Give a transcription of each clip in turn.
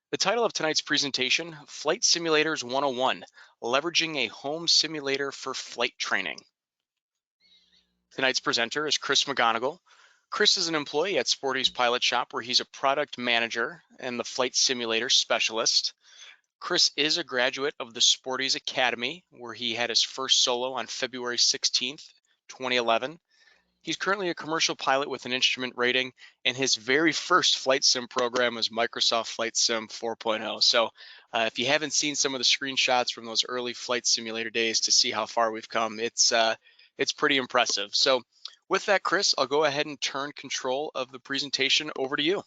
The title of tonight's presentation, Flight Simulators 101, Leveraging a Home Simulator for Flight Training. Tonight's presenter is Chris McGonegle. Chris is an employee at Sporty's pilot shop where he's a product manager and the flight simulator specialist. Chris is a graduate of the Sporty's Academy, where he had his first solo on February 16th, 2011. He's currently a commercial pilot with an instrument rating, and his very first flight sim program was Microsoft Flight Sim 4.0. So if you haven't seen some of the screenshots from those early flight simulator days to see how far we've come, it's pretty impressive. So with that, Chris, I'll go ahead and turn control of the presentation over to you.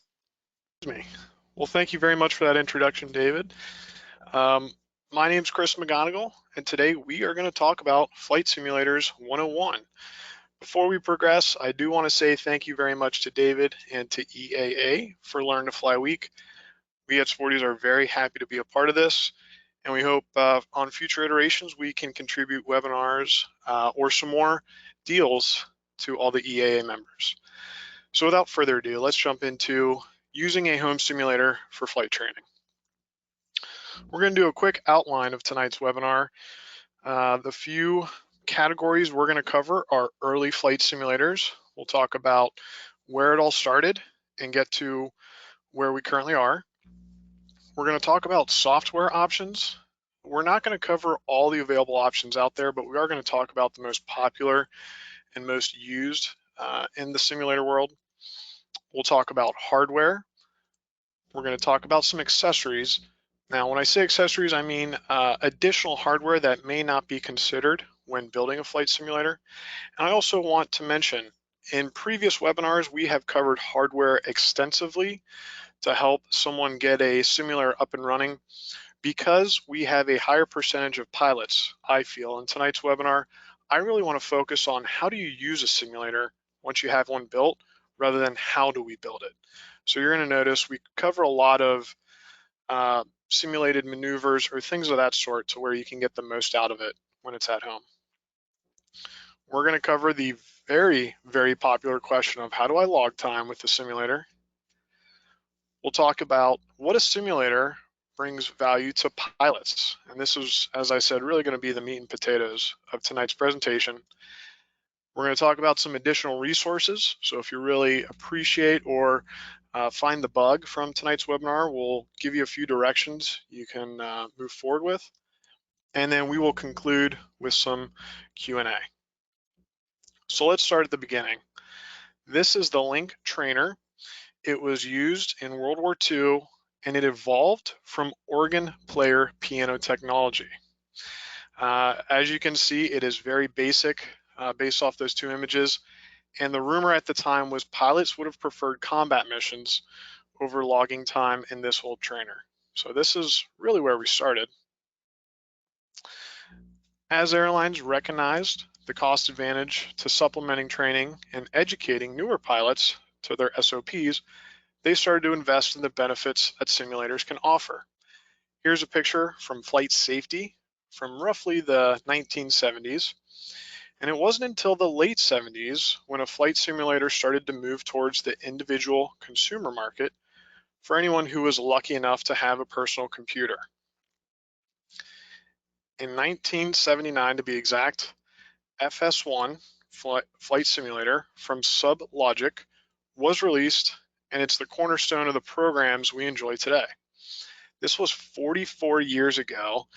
Me. Well, thank you very much for that introduction, David. My name is Chris McGonegle, and today we are going to talk about Flight Simulators 101. Before we progress, I do want to say thank you very much to David and to EAA for Learn to Fly Week. We at Sporties are very happy to be a part of this, and we hope on future iterations we can contribute webinars or some more deals to all the EAA members. So without further ado, let's jump into using a home simulator for flight training. We're going to do a quick outline of tonight's webinar. The few categories we're going to cover are early flight simulators. We'll talk about where it all started and get to where we currently are. We're going to talk about software options. We're not going to cover all the available options out there, but we are going to talk about the most popular and most used in the simulator world. We'll talk about hardware. We're going to talk about some accessories. Now, when I say accessories, I mean additional hardware that may not be considered when building a flight simulator. And I also want to mention, in previous webinars, we have covered hardware extensively to help someone get a simulator up and running. Because we have a higher percentage of pilots, I feel, in tonight's webinar, I really want to focus on how do you use a simulator once you have one built, rather than how do we build it. So you're going to notice we cover a lot of simulated maneuvers or things of that sort to where you can get the most out of it when it's at home. We're going to cover the very, very popular question of how do I log time with the simulator. We'll talk about what a simulator brings value to pilots. And this is, as I said, really going to be the meat and potatoes of tonight's presentation. We're going to talk about some additional resources. So if you really appreciate or find the bug from tonight's webinar, we'll give you a few directions you can move forward with. And then we will conclude with some Q&A. So let's start at the beginning. This is the Link trainer. It was used in World War II, and it evolved from organ player piano technology. As you can see, it is very basic based off those two images. And the rumor at the time was pilots would have preferred combat missions over logging time in this old trainer. So this is really where we started. As airlines recognized the cost advantage to supplementing training and educating newer pilots to their SOPs, they started to invest in the benefits that simulators can offer. Here's a picture from flight safety from roughly the 1970s. And it wasn't until the late 70s when a flight simulator started to move towards the individual consumer market for anyone who was lucky enough to have a personal computer. In 1979, to be exact, FS1 flight simulator from SubLogic was released, and it's the cornerstone of the programs we enjoy today. This was 44 years ago,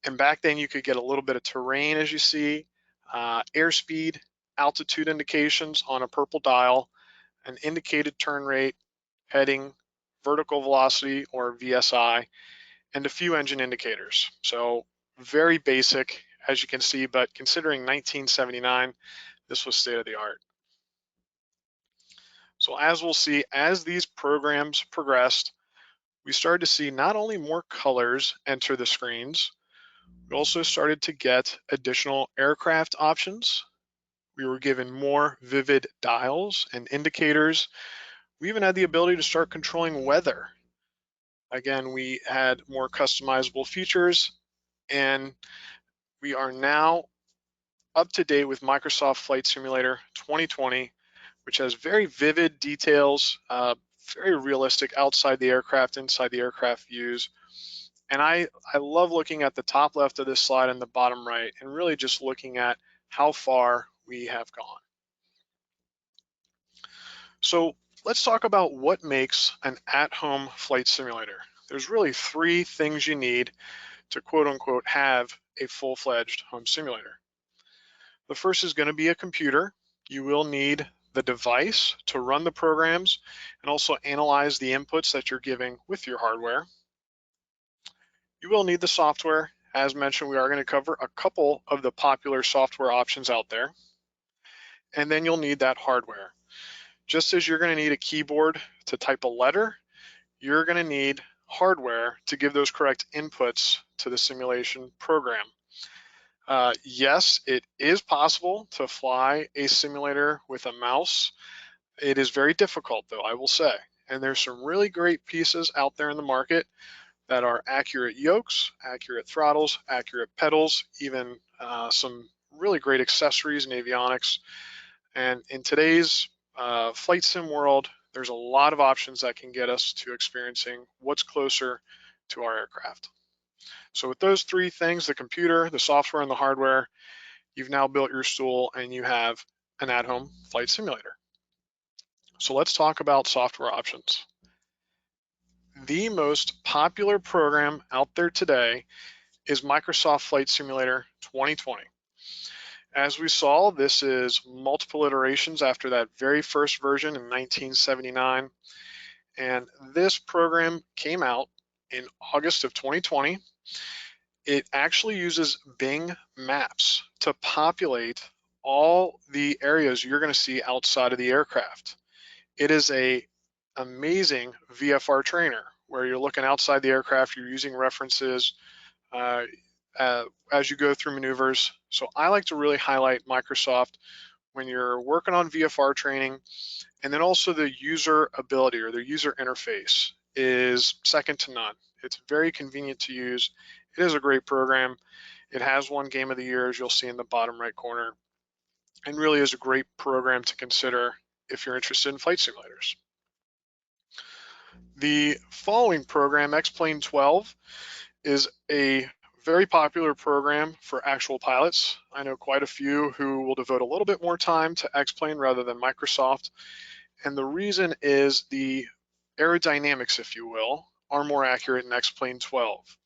and back then you could get a little bit of terrain, as you see, airspeed, altitude indications on a purple dial, an indicated turn rate, heading, vertical velocity or VSI, and a few engine indicators. So very basic, as you can see, but considering 1979, this was state of the art. So as we'll see, as these programs progressed, we started to see not only more colors enter the screens, we also started to get additional aircraft options. We were given more vivid dials and indicators. We even had the ability to start controlling weather. Again, we had more customizable features, and we are now up to date with Microsoft Flight Simulator 2020, which has very vivid details, very realistic outside the aircraft, inside the aircraft views. And I love looking at the top left of this slide and the bottom right, and really just looking at how far we have gone. So let's talk about what makes an at-home flight simulator. There's really three things you need to quote unquote have a full-fledged home simulator. The first is going to be a computer. You will need the device to run the programs and also analyze the inputs that you're giving with your hardware. You will need the software. As mentioned, we are going to cover a couple of the popular software options out there. And then you'll need that hardware. Just as you're going to need a keyboard to type a letter, you're going to need hardware to give those correct inputs to the simulation program. Yes, it is possible to fly a simulator with a mouse. It is very difficult, though, I will say. And there's some really great pieces out there in the market that are accurate yokes, accurate throttles, accurate pedals, even some really great accessories and avionics. And in today's flight sim world, there's a lot of options that can get us to experiencing what's closer to our aircraft. So with those three things, the computer, the software, and the hardware, you've now built your stool and you have an at-home flight simulator. So let's talk about software options. The most popular program out there today is Microsoft Flight Simulator 2020. As we saw, this is multiple iterations after that very first version in 1979. And this program came out in August of 2020. It actually uses Bing Maps to populate all the areas you're going to see outside of the aircraft. It is an amazing VFR trainer where you're looking outside the aircraft, you're using references as you go through maneuvers. So I like to really highlight Microsoft when you're working on VFR training, and then also the user ability or the user interface is second to none. It's very convenient to use. It is a great program. It has won Game of the Year, as you'll see in the bottom right corner, and really is a great program to consider if you're interested in flight simulators. The following program, X-Plane 12, is a very popular program for actual pilots. I know quite a few who will devote a little bit more time to X-Plane rather than Microsoft. And the reason is the aerodynamics, if you will, are more accurate in X-Plane 12.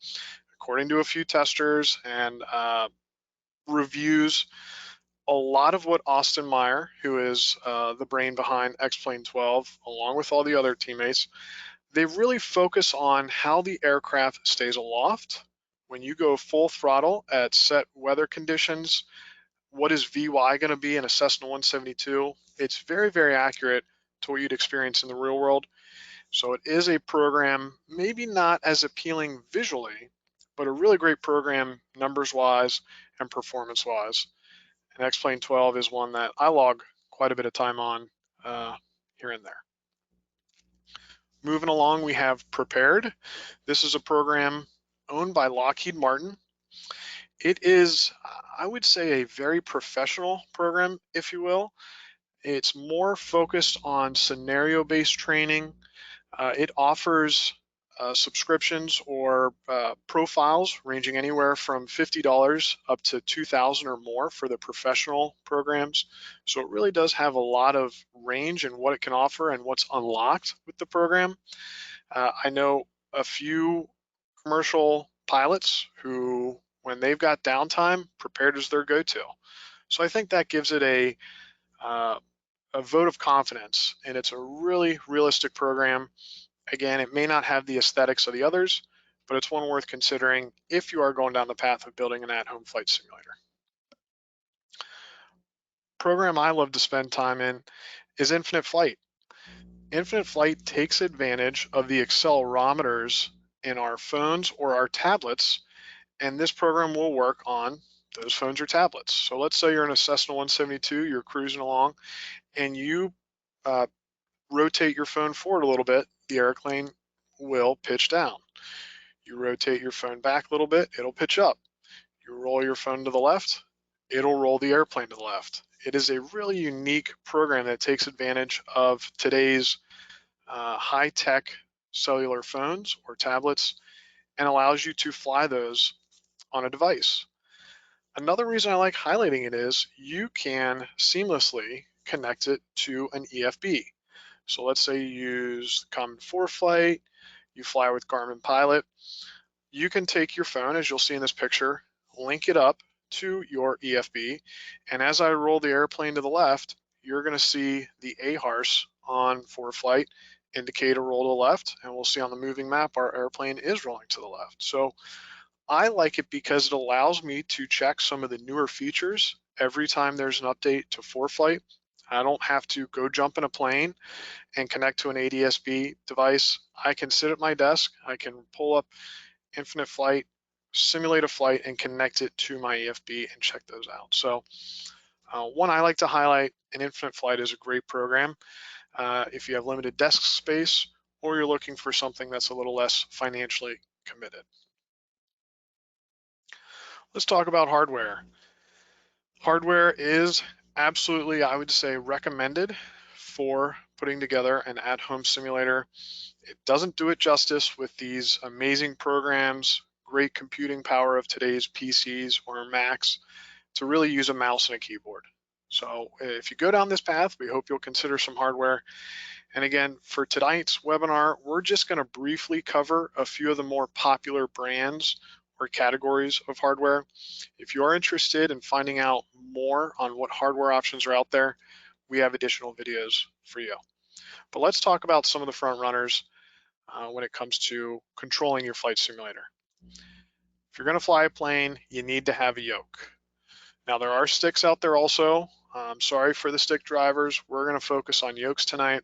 According to a few testers and reviews, a lot of what Austin Meyer, who is the brain behind X-Plane 12, along with all the other teammates, they really focus on how the aircraft stays aloft. When you go full throttle at set weather conditions, what is VY going to be in a Cessna 172? It's very, very accurate to what you'd experience in the real world. So it is a program, maybe not as appealing visually, but a really great program numbers-wise and performance-wise. And X-Plane 12 is one that I log quite a bit of time on here and there. Moving along, we have Prepared. This is a program owned by Lockheed Martin. It is, I would say, a very professional program, if you will. It's more focused on scenario-based training. It offers subscriptions or profiles ranging anywhere from $50 up to $2,000 or more for the professional programs. So it really does have a lot of range in what it can offer and what's unlocked with the program. I know a few commercial pilots who, when they've got downtime, Prepared is their go-to. So I think that gives it a vote of confidence, and it's a really realistic program. Again, it may not have the aesthetics of the others, but it's one worth considering if you are going down the path of building an at-home flight simulator. Program I love to spend time in is Infinite Flight. Infinite Flight takes advantage of the accelerometers in our phones or our tablets, and this program will work on those phones or tablets. So let's say you're in a Cessna 172, you're cruising along, and you rotate your phone forward a little bit, the airplane will pitch down. You rotate your phone back a little bit, it'll pitch up. You roll your phone to the left, it'll roll the airplane to the left. It is a really unique program that takes advantage of today's high-tech cellular phones or tablets and allows you to fly those on a device. Another reason I like highlighting it is you can seamlessly connect it to an EFB. So let's say you use Common 4 Flight, you fly with Garmin Pilot. You can take your phone, as you'll see in this picture, link it up to your EFB, and as I roll the airplane to the left, you're going to see the AHRS on 4 Flight indicate a roll to the left, and we'll see on the moving map our airplane is rolling to the left. So I like it because it allows me to check some of the newer features every time there's an update to 4 Flight. I don't have to go jump in a plane and connect to an ADS-B device. I can sit at my desk, I can pull up Infinite Flight, simulate a flight, and connect it to my EFB and check those out. So one I like to highlight, an Infinite Flight is a great program if you have limited desk space or you're looking for something that's a little less financially committed. Let's talk about hardware. Hardware is absolutely, I would say, recommended for putting together an at-home simulator. It doesn't do it justice with these amazing programs, great computing power of today's PCs or Macs to really use a mouse and a keyboard. So if you go down this path, we hope you'll consider some hardware. And again, for tonight's webinar, we're just going to briefly cover a few of the more popular brands or categories of hardware. If you are interested in finding out more on what hardware options are out there, we have additional videos for you. But let's talk about some of the front runners when it comes to controlling your flight simulator. If you're going to fly a plane, you need to have a yoke. Now there are sticks out there also. I'm sorry for the stick drivers. We're going to focus on yokes tonight.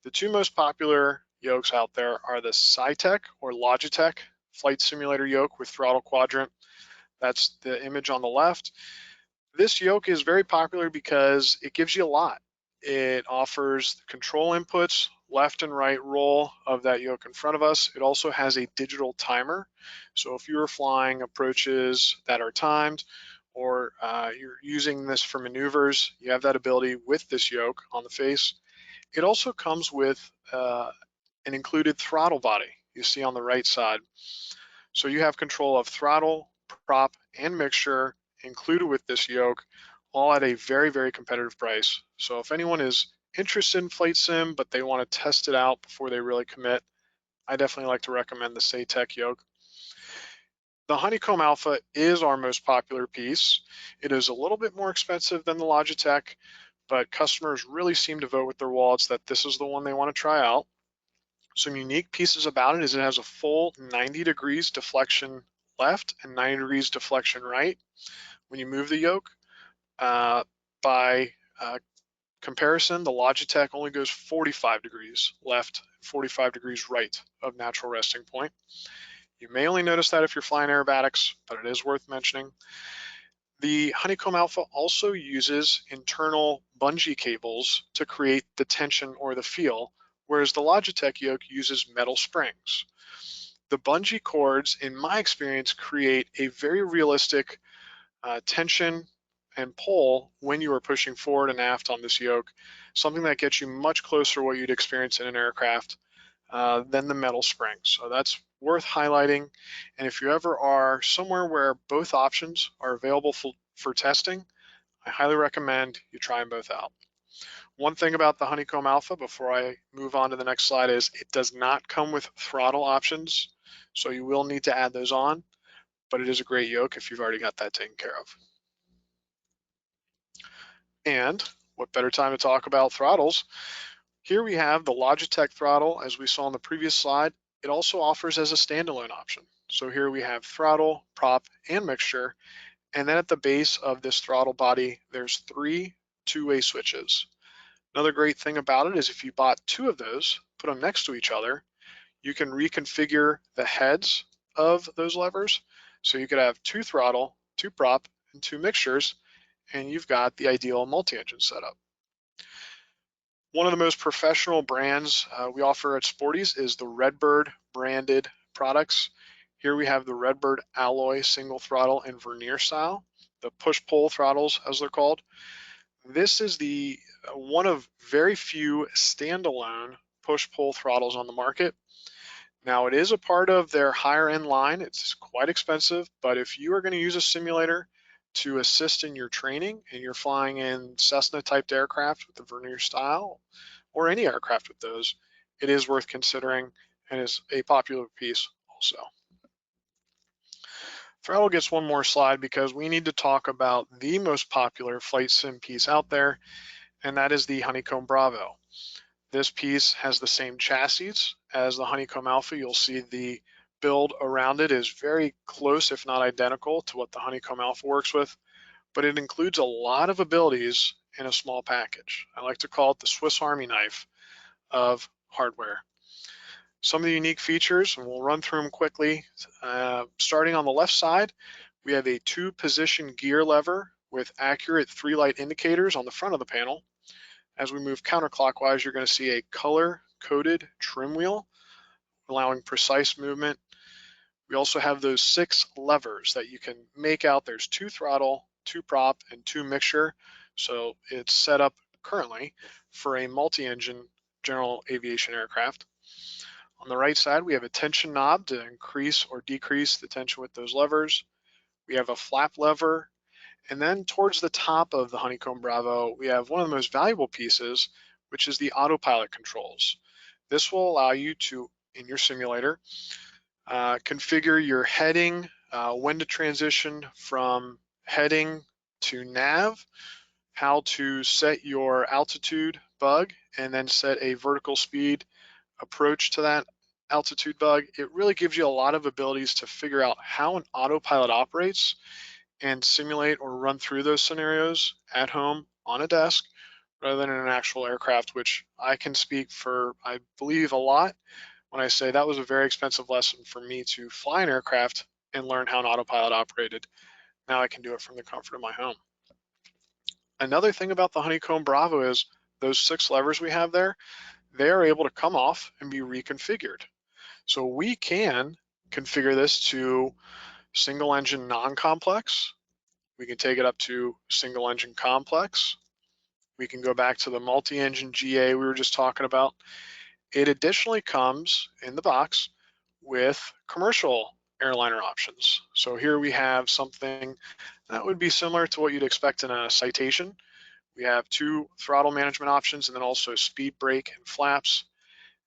The two most popular yokes out there are the Cytec or Logitech flight simulator yoke with throttle quadrant. That's the image on the left. This yoke is very popular because it gives you a lot. It offers control inputs, left and right roll of that yoke in front of us. It also has a digital timer. So if you are flying approaches that are timed, or you're using this for maneuvers, you have that ability with this yoke on the face. It also comes with an included throttle body you see on the right side. So you have control of throttle, prop, and mixture included with this yoke, all at a very, very competitive price. So if anyone is interested in flight sim, but they want to test it out before they really commit, I definitely like to recommend the Cytec yoke. The Honeycomb Alpha is our most popular piece. It is a little bit more expensive than the Logitech, but customers really seem to vote with their wallets that this is the one they want to try out. Some unique pieces about it is it has a full 90 degrees deflection left and 90 degrees deflection right when you move the yoke. By comparison, the Logitech only goes 45 degrees left, 45 degrees right of natural resting point. You may only notice that if you're flying aerobatics, but it is worth mentioning. The Honeycomb Alpha also uses internal bungee cables to create the tension or the feel, whereas the Logitech yoke uses metal springs. The bungee cords, in my experience, create a very realistic tension and pull when you are pushing forward and aft on this yoke, something that gets you much closer to what you'd experience in an aircraft than the metal springs. So that's worth highlighting. And if you ever are somewhere where both options are available for testing, I highly recommend you try them both out. One thing about the Honeycomb Alpha before I move on to the next slide is it does not come with throttle options, so you will need to add those on, but it is a great yoke if you've already got that taken care of. And what better time to talk about throttles? Here we have the Logitech throttle, as we saw on the previous slide. It also offers as a standalone option. So here we have throttle, prop, and mixture. And then at the base of this throttle body, there's 3 two-way switches. Another great thing about it is if you bought 2 of those, put them next to each other, you can reconfigure the heads of those levers. So you could have 2 throttle, 2 prop, and 2 mixtures, and you've got the ideal multi-engine setup. One of the most professional brands we offer at Sporty's is the Redbird branded products. Here we have the Redbird alloy single throttle and vernier style, the push-pull throttles as they're called. This is the one of very few standalone push-pull throttles on the market. Now, it is a part of their higher end line. It's quite expensive, but if you are going to use a simulator to assist in your training and you're flying in Cessna typed aircraft with the Vernier style or any aircraft with those, it is worth considering and is a popular piece also. Throttle gets one more slide because we need to talk about the most popular flight sim piece out there, and that is the Honeycomb Bravo. This piece has the same chassis as the Honeycomb Alpha. You'll see the build around it is very close, if not identical, to what the Honeycomb Alpha works with, but it includes a lot of abilities in a small package. I like to call it the Swiss Army knife of hardware. Some of the unique features, and we'll run through them quickly. Starting on the left side, we have a 2-position gear lever with accurate 3-light indicators on the front of the panel. As we move counterclockwise, you're going to see a color-coded trim wheel, allowing precise movement. We also have those 6 levers that you can make out. There's 2 throttle, 2 prop, and 2 mixture. So it's set up currently for a multi-engine general aviation aircraft. On the right side, we have a tension knob to increase or decrease the tension with those levers. We have a flap lever. And then towards the top of the Honeycomb Bravo, we have one of the most valuable pieces, which is the autopilot controls. This will allow you to, in your simulator, configure your heading, when to transition from heading to nav, how to set your altitude bug, and then set a vertical speed approach to that altitude bug. It really gives you a lot of abilities to figure out how an autopilot operates and simulate or run through those scenarios at home on a desk rather than in an actual aircraft, which I can speak for, I believe, a lot when I say that was a very expensive lesson for me to fly an aircraft and learn how an autopilot operated. Now I can do it from the comfort of my home. Another thing about the Honeycomb Bravo is those 6 levers we have there, they are able to come off and be reconfigured. So we can configure this to single engine non-complex. We can take it up to single engine complex. We can go back to the multi-engine GA we were just talking about. It additionally comes in the box with commercial airliner options. So here we have something that would be similar to what you'd expect in a Citation. We have 2 throttle management options and then also speed brake and flaps.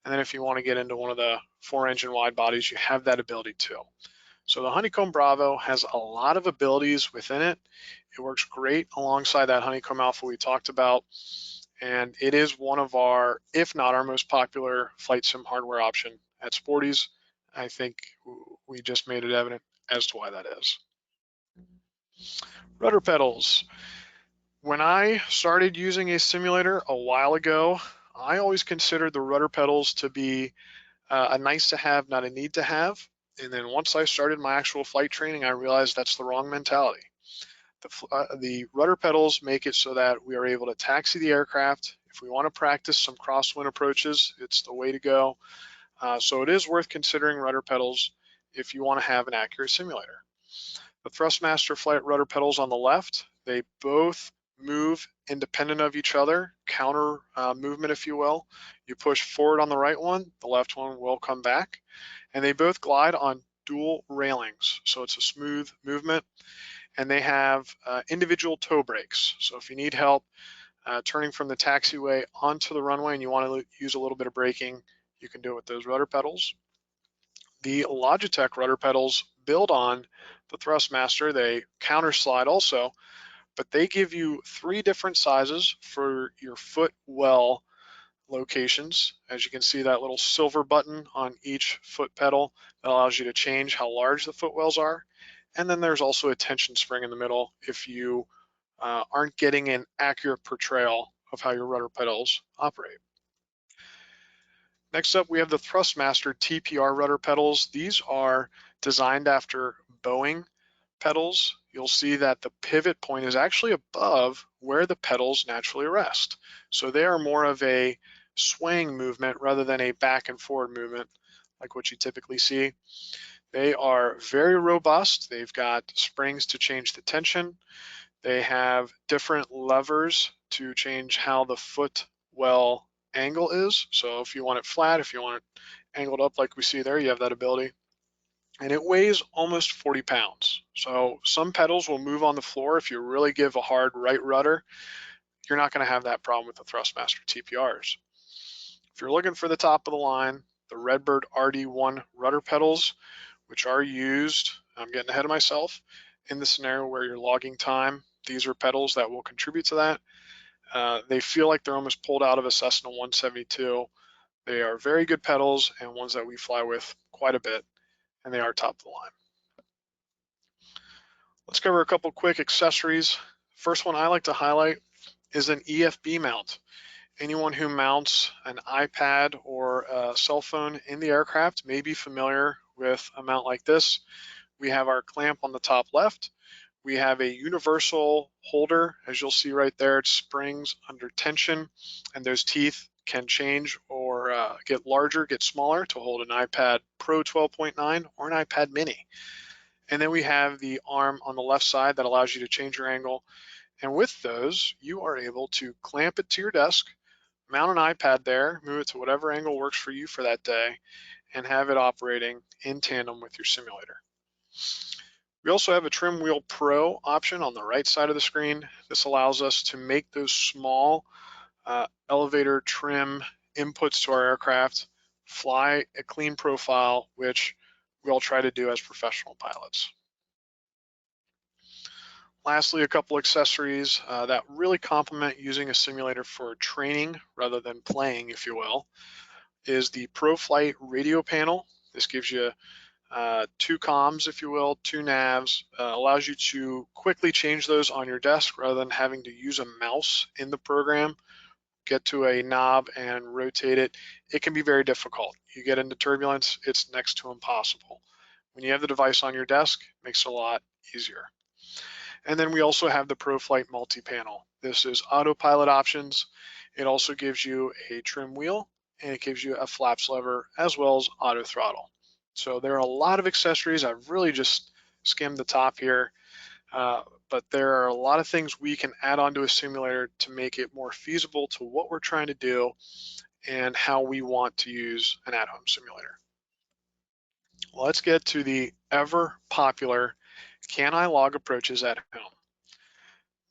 And then if you want to get into one of the 4-engine wide bodies, you have that ability too. So the Honeycomb Bravo has a lot of abilities within it. It works great alongside that Honeycomb Alpha we talked about. And it is one of our, if not our most popular flight sim hardware option at Sporty's. I think we just made it evident as to why that is. Rudder pedals. When I started using a simulator a while ago, I always considered the rudder pedals to be a nice to have, not a need to have. And then once I started my actual flight training, I realized that's the wrong mentality. The rudder pedals make it so that we are able to taxi the aircraft. If we want to practice some crosswind approaches, it's the way to go. So it is worth considering rudder pedals if you want to have an accurate simulator. The Thrustmaster flight rudder pedals on the left, they both move independent of each other, counter movement, if you will. You push forward on the right one, the left one will come back, and they both glide on dual railings. So it's a smooth movement, and they have individual toe brakes. So if you need help turning from the taxiway onto the runway and you want to use a little bit of braking, you can do it with those rudder pedals. The Logitech rudder pedals build on the Thrustmaster. They counter slide also, but they give you 3 different sizes for your foot well locations. As you can see, that little silver button on each foot pedal that allows you to change how large the footwells are. And then there's also a tension spring in the middle if you aren't getting an accurate portrayal of how your rudder pedals operate. Next up, we have the Thrustmaster TPR rudder pedals. These are designed after Boeing pedals. You'll see that the pivot point is actually above where the pedals naturally rest. So they are more of a swaying movement rather than a back and forward movement like what you typically see. They are very robust. They've got springs to change the tension. They have different levers to change how the foot well angle is. So if you want it flat, if you want it angled up like we see there, you have that ability. And it weighs almost 40 pounds. So some pedals will move on the floor. If you really give a hard right rudder, you're not going to have that problem with the Thrustmaster TPRs. If you're looking for the top of the line, the Redbird RD1 rudder pedals, which are used, I'm getting ahead of myself, in the scenario where you're logging time, these are pedals that will contribute to that. They feel like they're almost pulled out of a Cessna 172. They are very good pedals and ones that we fly with quite a bit, and they are top of the line. Let's cover a couple quick accessories. First one I like to highlight is an EFB mount. Anyone who mounts an iPad or a cell phone in the aircraft may be familiar with a mount like this. We have our clamp on the top left. We have a universal holder, as you'll see right there. It springs under tension, and those teeth can change or get larger, get smaller to hold an iPad Pro 12.9 or an iPad mini. And then we have the arm on the left side that allows you to change your angle. And with those, you are able to clamp it to your desk, mount an iPad there, move it to whatever angle works for you for that day, and have it operating in tandem with your simulator. We also have a Trim Wheel Pro option on the right side of the screen. This allows us to make those small elevator trim inputs to our aircraft, fly a clean profile, which we all try to do as professional pilots. Lastly, a couple accessories that really complement using a simulator for training rather than playing, if you will, is the ProFlight radio panel. This gives you two comms, if you will, two navs, allows you to quickly change those on your desk rather than having to use a mouse in the program, get to a knob and rotate it. It can be very difficult. You get into turbulence, it's next to impossible. When you have the device on your desk, it makes it a lot easier. And then we also have the ProFlight multi-panel. This is autopilot options. It also gives you a trim wheel, and it gives you a flaps lever as well as auto throttle. So there are a lot of accessories. I've really just skimmed the top here, but there are a lot of things we can add onto a simulator to make it more feasible to what we're trying to do and how we want to use an at-home simulator. Let's get to the ever popular, can I log approaches at home?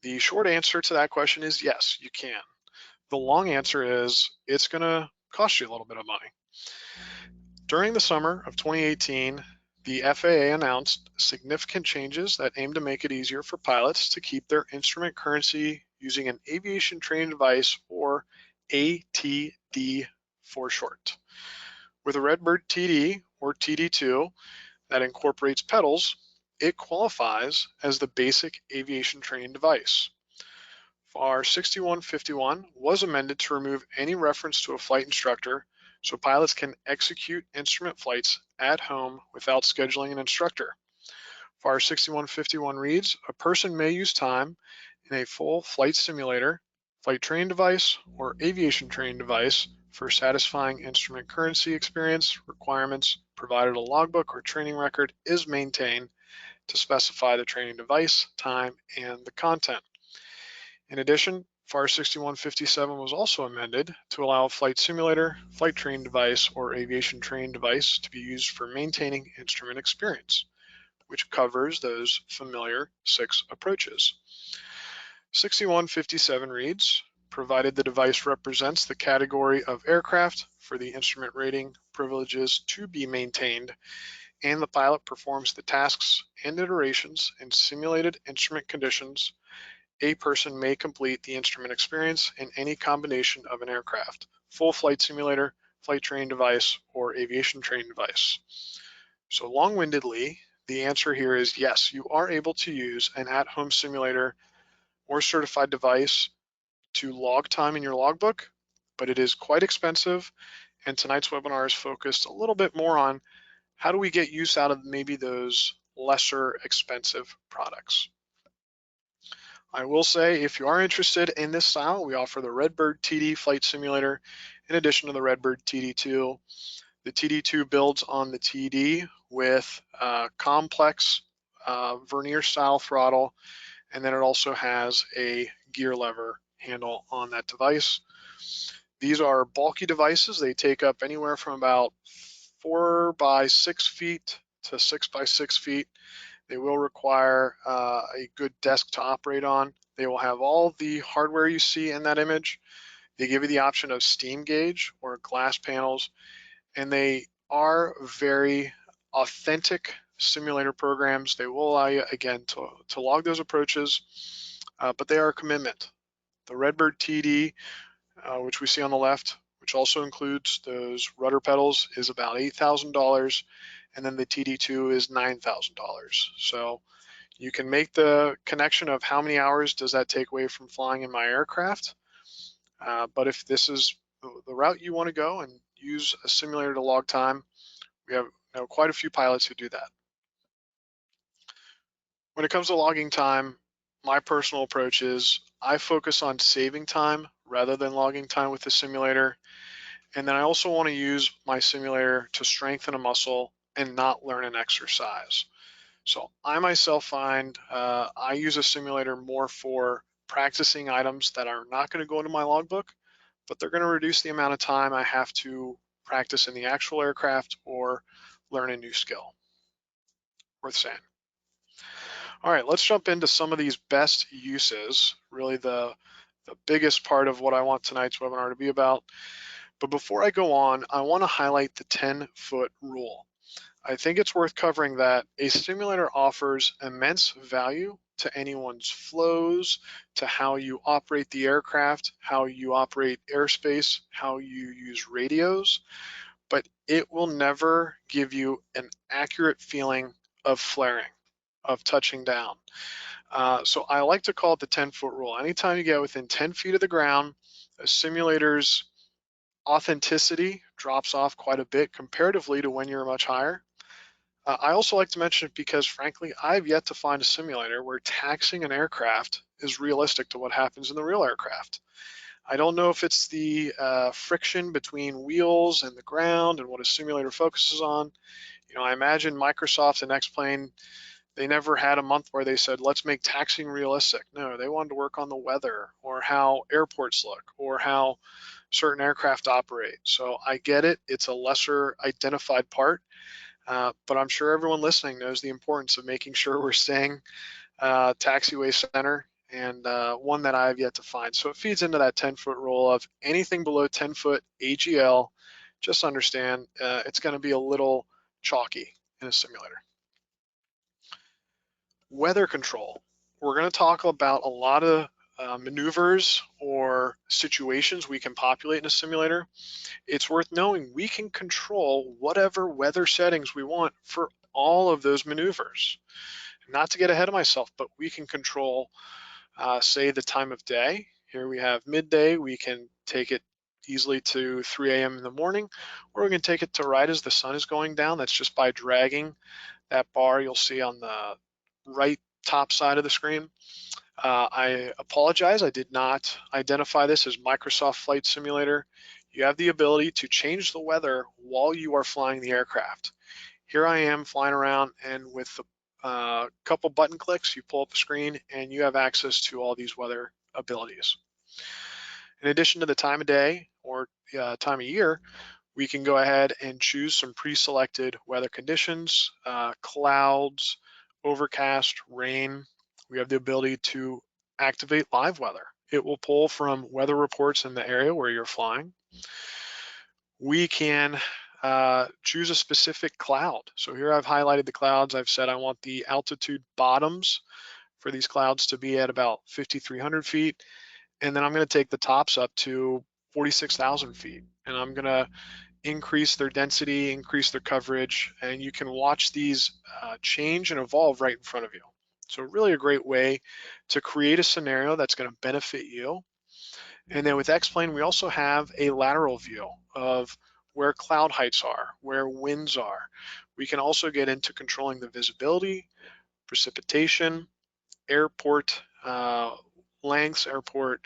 The short answer to that question is yes, you can. The long answer is it's going to cost you a little bit of money. During the summer of 2018, the FAA announced significant changes that aim to make it easier for pilots to keep their instrument currency using an aviation training device, or ATD for short. With a Redbird TD or TD2 that incorporates pedals, it qualifies as the basic aviation training device. FAR 6151 was amended to remove any reference to a flight instructor so pilots can execute instrument flights at home without scheduling an instructor. FAR 6151 reads, a person may use time in a full flight simulator, flight training device, or aviation training device for satisfying instrument currency experience requirements, provided a logbook or training record is maintained to specify the training device, time, and the content. In addition, FAR 6157 was also amended to allow a flight simulator, flight training device, or aviation training device to be used for maintaining instrument experience, which covers those familiar 6 approaches. 6157 reads, provided the device represents the category of aircraft for the instrument rating privileges to be maintained, and the pilot performs the tasks and iterations in simulated instrument conditions, a person may complete the instrument experience in any combination of an aircraft, full flight simulator, flight training device, or aviation training device. So long-windedly, the answer here is yes, you are able to use an at-home simulator or certified device to log time in your logbook, but it is quite expensive, and tonight's webinar is focused a little bit more on how do we get use out of maybe those lesser expensive products. I will say, if you are interested in this style, we offer the Redbird TD flight simulator in addition to the Redbird TD2. The TD2 builds on the TD with complex vernier style throttle, and then it also has a gear lever handle on that device. These are bulky devices. They take up anywhere from about 4 by 6 feet to 6 by 6 feet. They will require a good desk to operate on. They will have all the hardware you see in that image. They give you the option of steam gauge or glass panels, and they are very authentic simulator programs. They will allow you, again, to log those approaches, but they are a commitment. The Redbird TD, which we see on the left, which also includes those rudder pedals, is about $8,000, and then the TD2 is $9,000. So you can make the connection of how many hours does that take away from flying in my aircraft. But if this is the route you want to go and use a simulator to log time, we have quite a few pilots who do that. When it comes to logging time, my personal approach is I focus on saving time rather than logging time with the simulator. And then I also want to use my simulator to strengthen a muscle and not learn an exercise. So I myself find I use a simulator more for practicing items that are not going to go into my logbook, but they're going to reduce the amount of time I have to practice in the actual aircraft or learn a new skill. Worth saying. All right, let's jump into some of these best uses, really the biggest part of what I want tonight's webinar to be about. But before I go on, I want to highlight the 10-foot rule. I think it's worth covering that a simulator offers immense value to anyone's flows, to how you operate the aircraft, how you operate airspace, how you use radios, but it will never give you an accurate feeling of flaring, of touching down. So I like to call it the 10-foot rule. Anytime you get within 10 feet of the ground, a simulator's authenticity drops off quite a bit comparatively to when you're much higher. I also like to mention it because, frankly, I've yet to find a simulator where taxiing an aircraft is realistic to what happens in the real aircraft. I don't know if it's the friction between wheels and the ground and what a simulator focuses on. I imagine Microsoft and X-Plane, they never had a month where they said, let's make taxiing realistic. No, they wanted to work on the weather or how airports look or how certain aircraft operate. So I get it. It's a lesser identified part. But I'm sure everyone listening knows the importance of making sure we're staying taxiway center, and one that I have yet to find. So it feeds into that 10-foot rule of anything below 10-foot AGL, just understand it's going to be a little chalky in a simulator. Weather control. We're going to talk about a lot of maneuvers or situations we can populate in a simulator. It's worth knowing we can control whatever weather settings we want for all of those maneuvers. Not to get ahead of myself, but we can control, say, the time of day. Here we have midday. We can take it easily to 3 a.m. in the morning, or we can take it to right as the sun is going down. That's just by dragging that bar you'll see on the right top side of the screen. I apologize, I did not identify this as Microsoft Flight Simulator. You have the ability to change the weather while you are flying the aircraft. Here I am flying around, and with a couple button clicks, you pull up the screen and you have access to all these weather abilities. In addition to the time of day or time of year, we can go ahead and choose some pre-selected weather conditions, clouds, overcast, rain. We have the ability to activate live weather. It will pull from weather reports in the area where you're flying. We can choose a specific cloud. So here I've highlighted the clouds. I've said I want the altitude bottoms for these clouds to be at about 5,300 feet. And then I'm going to take the tops up to 46,000 feet. And I'm going to increase their density, increase their coverage, and you can watch these change and evolve right in front of you. So really a great way to create a scenario that's going to benefit you. And then with X-Plane, we also have a lateral view of where cloud heights are, where winds are. We can also get into controlling the visibility, precipitation, airport lengths, airport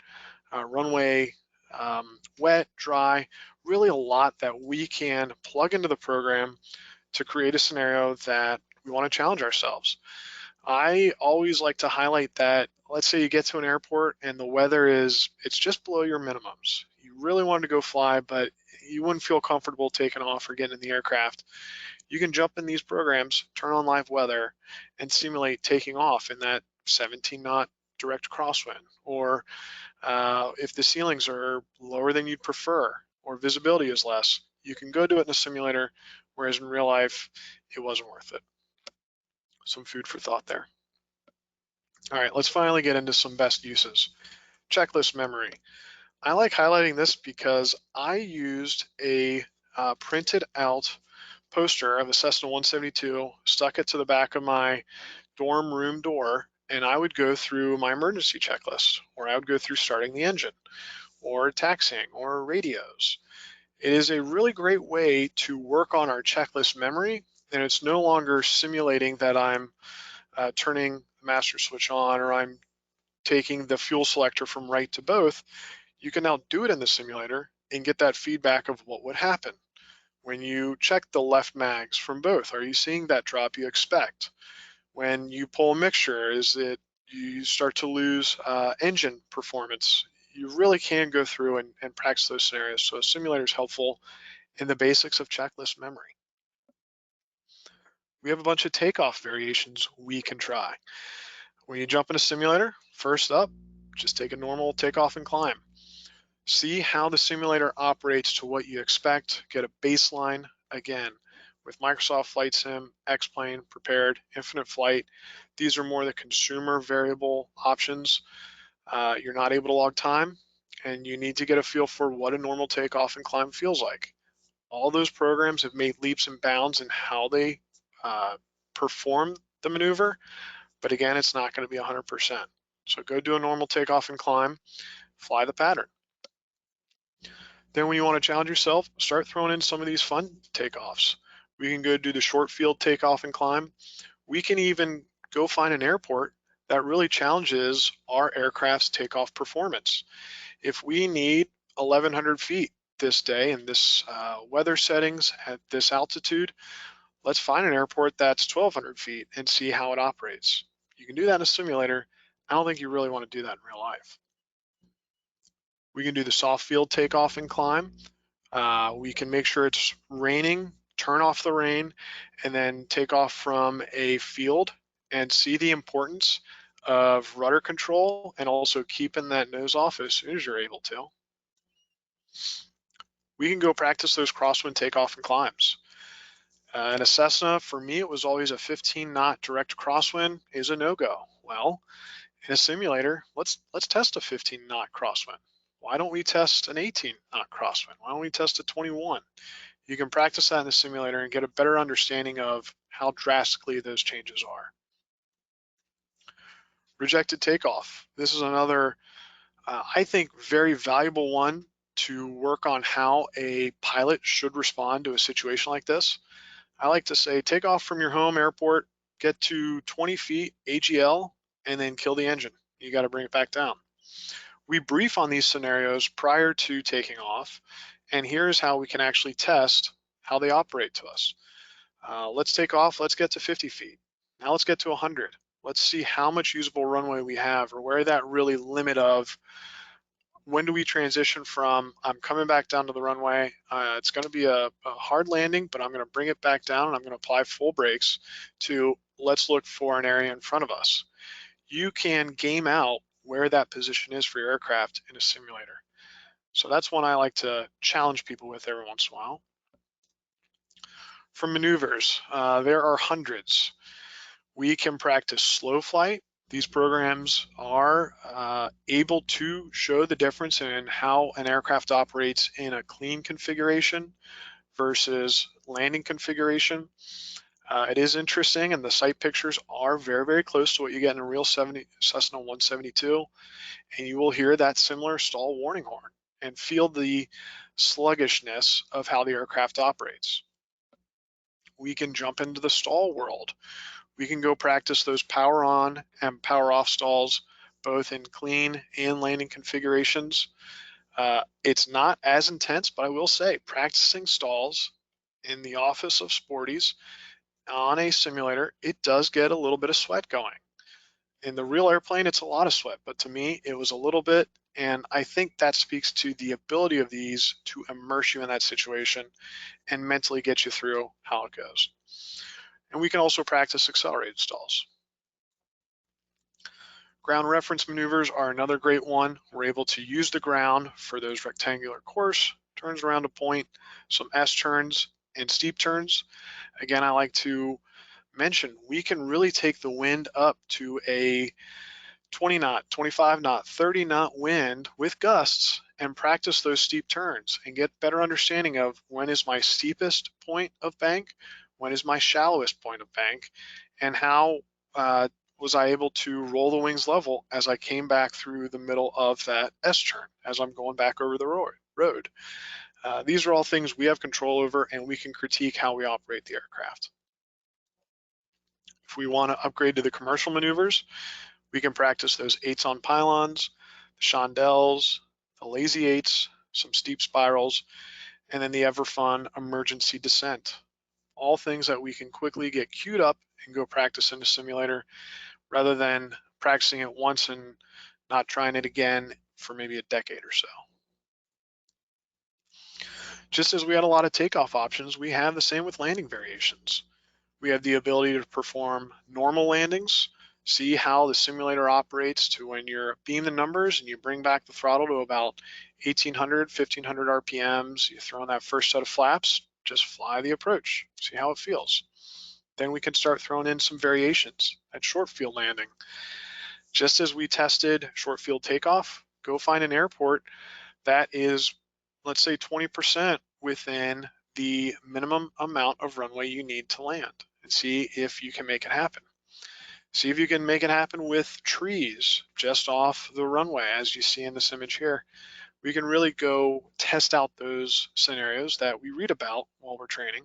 runway, wet, dry, really a lot that we can plug into the program to create a scenario that we want to challenge ourselves. I always like to highlight that, let's say you get to an airport and the weather it's just below your minimums. you really wanted to go fly, but you wouldn't feel comfortable taking off or getting in the aircraft, you can jump in these programs, turn on live weather, and simulate taking off in that 17 knot direct crosswind. Or if the ceilings are lower than you'd prefer or visibility is less, you can go do it in a simulator, whereas in real life, it wasn't worth it. Some food for thought there. All right, let's finally get into some best uses. Checklist memory. I like highlighting this because I used a printed out poster of a Cessna 172, stuck it to the back of my dorm room door, and I would go through my emergency checklist, or I would go through starting the engine, or taxiing, or radios. It is a really great way to work on our checklist memory, and it's no longer simulating that I'm turning the master switch on, or I'm taking the fuel selector from right to both. You can now do it in the simulator and get that feedback of what would happen. When you check the left mags from both, are you seeing that drop you expect? When you pull a mixture, is it you start to lose engine performance? You really can go through and practice those scenarios. So a simulator is helpful in the basics of checklist memory. We have a bunch of takeoff variations we can try. When you jump in a simulator, first up, just take a normal takeoff and climb. See how the simulator operates to what you expect, get a baseline. Again, with Microsoft Flight Sim, X-Plane, Prepared, Infinite Flight, these are more the consumer variable options. You're not able to log time, and you need to get a feel for what a normal takeoff and climb feels like. All those programs have made leaps and bounds in how they perform the maneuver, but again, it's not going to be 100%. So go do a normal takeoff and climb, fly the pattern. Then when you want to challenge yourself, start throwing in some of these fun takeoffs. We can go do the short field takeoff and climb. We can even go find an airport that really challenges our aircraft's takeoff performance. If we need 1,100 feet this day in this weather settings at this altitude, let's find an airport that's 1,200 feet and see how it operates. You can do that in a simulator. I don't think you really want to do that in real life. We can do the soft field takeoff and climb. We can make sure it's raining, turn off the rain, and then take off from a field and see the importance of rudder control and also keeping that nose off as soon as you're able to. We can go practice those crosswind takeoff and climbs. In a Cessna, for me, it was always a 15 knot direct crosswind is a no-go. Well, in a simulator, let's test a 15 knot crosswind. Why don't we test an 18 knot crosswind? Why don't we test a 21? You can practice that in the simulator and get a better understanding of how drastically those changes are. Rejected takeoff. This is another, I think, very valuable one to work on how a pilot should respond to a situation like this. I like to say, take off from your home airport, get to 20 feet AGL, and then kill the engine. You got to bring it back down. We brief on these scenarios prior to taking off, and here's how we can actually test how they operate to us. Let's take off, let's get to 50 feet. Now let's get to 100. Let's see how much usable runway we have, or where that really limit of when do we transition from I'm coming back down to the runway, it's going to be a hard landing, but I'm going to bring it back down and I'm going to apply full brakes, to let's look for an area in front of us. You can game out where that position is for your aircraft in a simulator. So that's one I like to challenge people with every once in a while. For maneuvers, there are hundreds. We can practice slow flight. These programs are able to show the difference in how an aircraft operates in a clean configuration versus landing configuration. It is interesting, and the sight pictures are very, very close to what you get in a real Cessna 172, and you will hear that similar stall warning horn and feel the sluggishness of how the aircraft operates. We can jump into the stall world. We can go practice those power on and power off stalls, both in clean and landing configurations. It's not as intense, but I will say practicing stalls in the office of Sporties on a simulator, it does get a little bit of sweat going. In the real airplane, it's a lot of sweat, but to me, it was a little bit. And I think that speaks to the ability of these to immerse you in that situation and mentally get you through how it goes. And we can also practice accelerated stalls. Ground reference maneuvers are another great one. We're able to use the ground for those rectangular course, turns around a point, some S turns and steep turns. Again, I like to mention we can really take the wind up to a 20 knot, 25 knot, 30 knot wind with gusts and practice those steep turns and get better understanding of when is my steepest point of bank, when is my shallowest point of bank, and how was I able to roll the wings level as I came back through the middle of that S turn as I'm going back over the road. These are all things we have control over, and we can critique how we operate the aircraft. If we want to upgrade to the commercial maneuvers, we can practice those 8s on pylons, the chandelles, the lazy 8s, some steep spirals, and then the ever fun emergency descent. All things that we can quickly get queued up and go practice in the simulator rather than practicing it once and not trying it again for maybe a decade or so. Just as we had a lot of takeoff options, we have the same with landing variations. We have the ability to perform normal landings, see how the simulator operates to when you're beam the numbers and you bring back the throttle to about 1800, 1500 RPMs, you throw in that first set of flaps, just fly the approach, see how it feels. Then we can start throwing in some variations at short field landing. Just as we tested short field takeoff, go find an airport that is, let's say 20% within the minimum amount of runway you need to land and see if you can make it happen. See if you can make it happen with trees just off the runway as you see in this image here. We can really go test out those scenarios that we read about while we're training.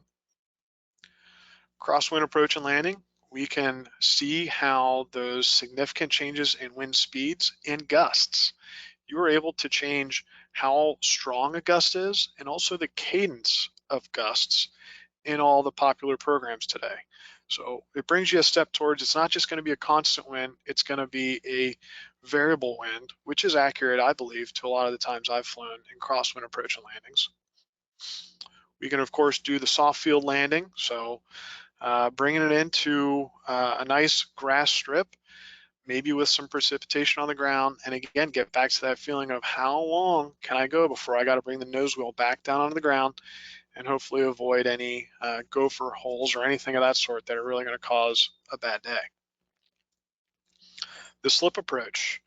Crosswind approach and landing, we can see how those significant changes in wind speeds and gusts, you are able to change how strong a gust is and also the cadence of gusts in all the popular programs today. So it brings you a step towards, it's not just going to be a constant wind, it's going to be a variable wind, which is accurate, I believe, to a lot of the times I've flown in crosswind approach and landings. We can, of course, do the soft field landing. So bringing it into a nice grass strip, maybe with some precipitation on the ground, and again, get back to that feeling of how long can I go before I got to bring the nose wheel back down onto the ground and hopefully avoid any gopher holes or anything of that sort that are really going to cause a bad day. The slip approach.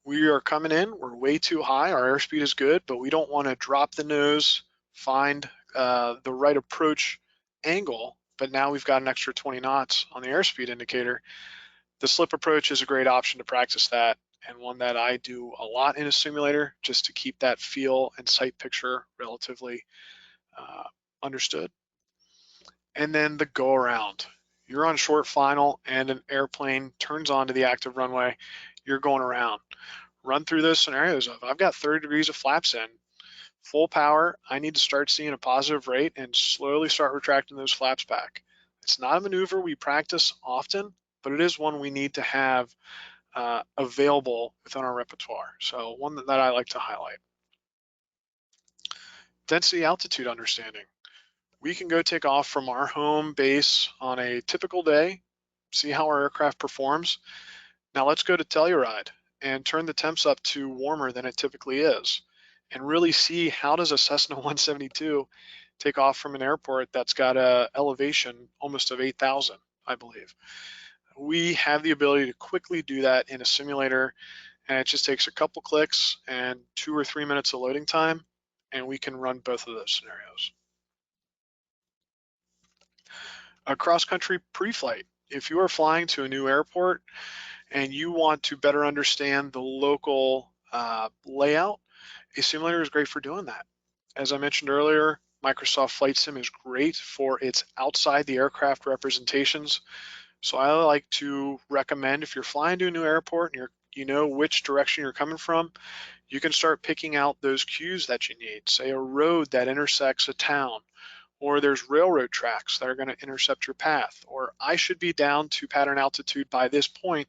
We are coming in, we're way too high, our airspeed is good, but we don't want to drop the nose, find the right approach angle, but now we've got an extra 20 knots on the airspeed indicator. The slip approach is a great option to practice that, and one that I do a lot in a simulator just to keep that feel and sight picture relatively understood. And then the go around. You're on short final and an airplane turns onto the active runway, you're going around. Run through those scenarios of, I've got 30 degrees of flaps in, full power, I need to start seeing a positive rate and slowly start retracting those flaps back. It's not a maneuver we practice often, but it is one we need to have available within our repertoire. So one that I like to highlight. Density altitude understanding. We can go take off from our home base on a typical day, see how our aircraft performs. Now let's go to Telluride and turn the temps up to warmer than it typically is and really see how does a Cessna 172 take off from an airport that's got a elevation almost of 8,000, I believe. We have the ability to quickly do that in a simulator, and it just takes a couple clicks and 2 or 3 minutes of loading time, and we can run both of those scenarios. A cross-country pre-flight. If you are flying to a new airport and you want to better understand the local layout, a simulator is great for doing that. As I mentioned earlier, Microsoft Flight Sim is great for its outside the aircraft representations. So I like to recommend if you're flying to a new airport and you know which direction you're coming from, you can start picking out those cues that you need. Say a road that intersects a town, or there's railroad tracks that are going to intercept your path, or I should be down to pattern altitude by this point.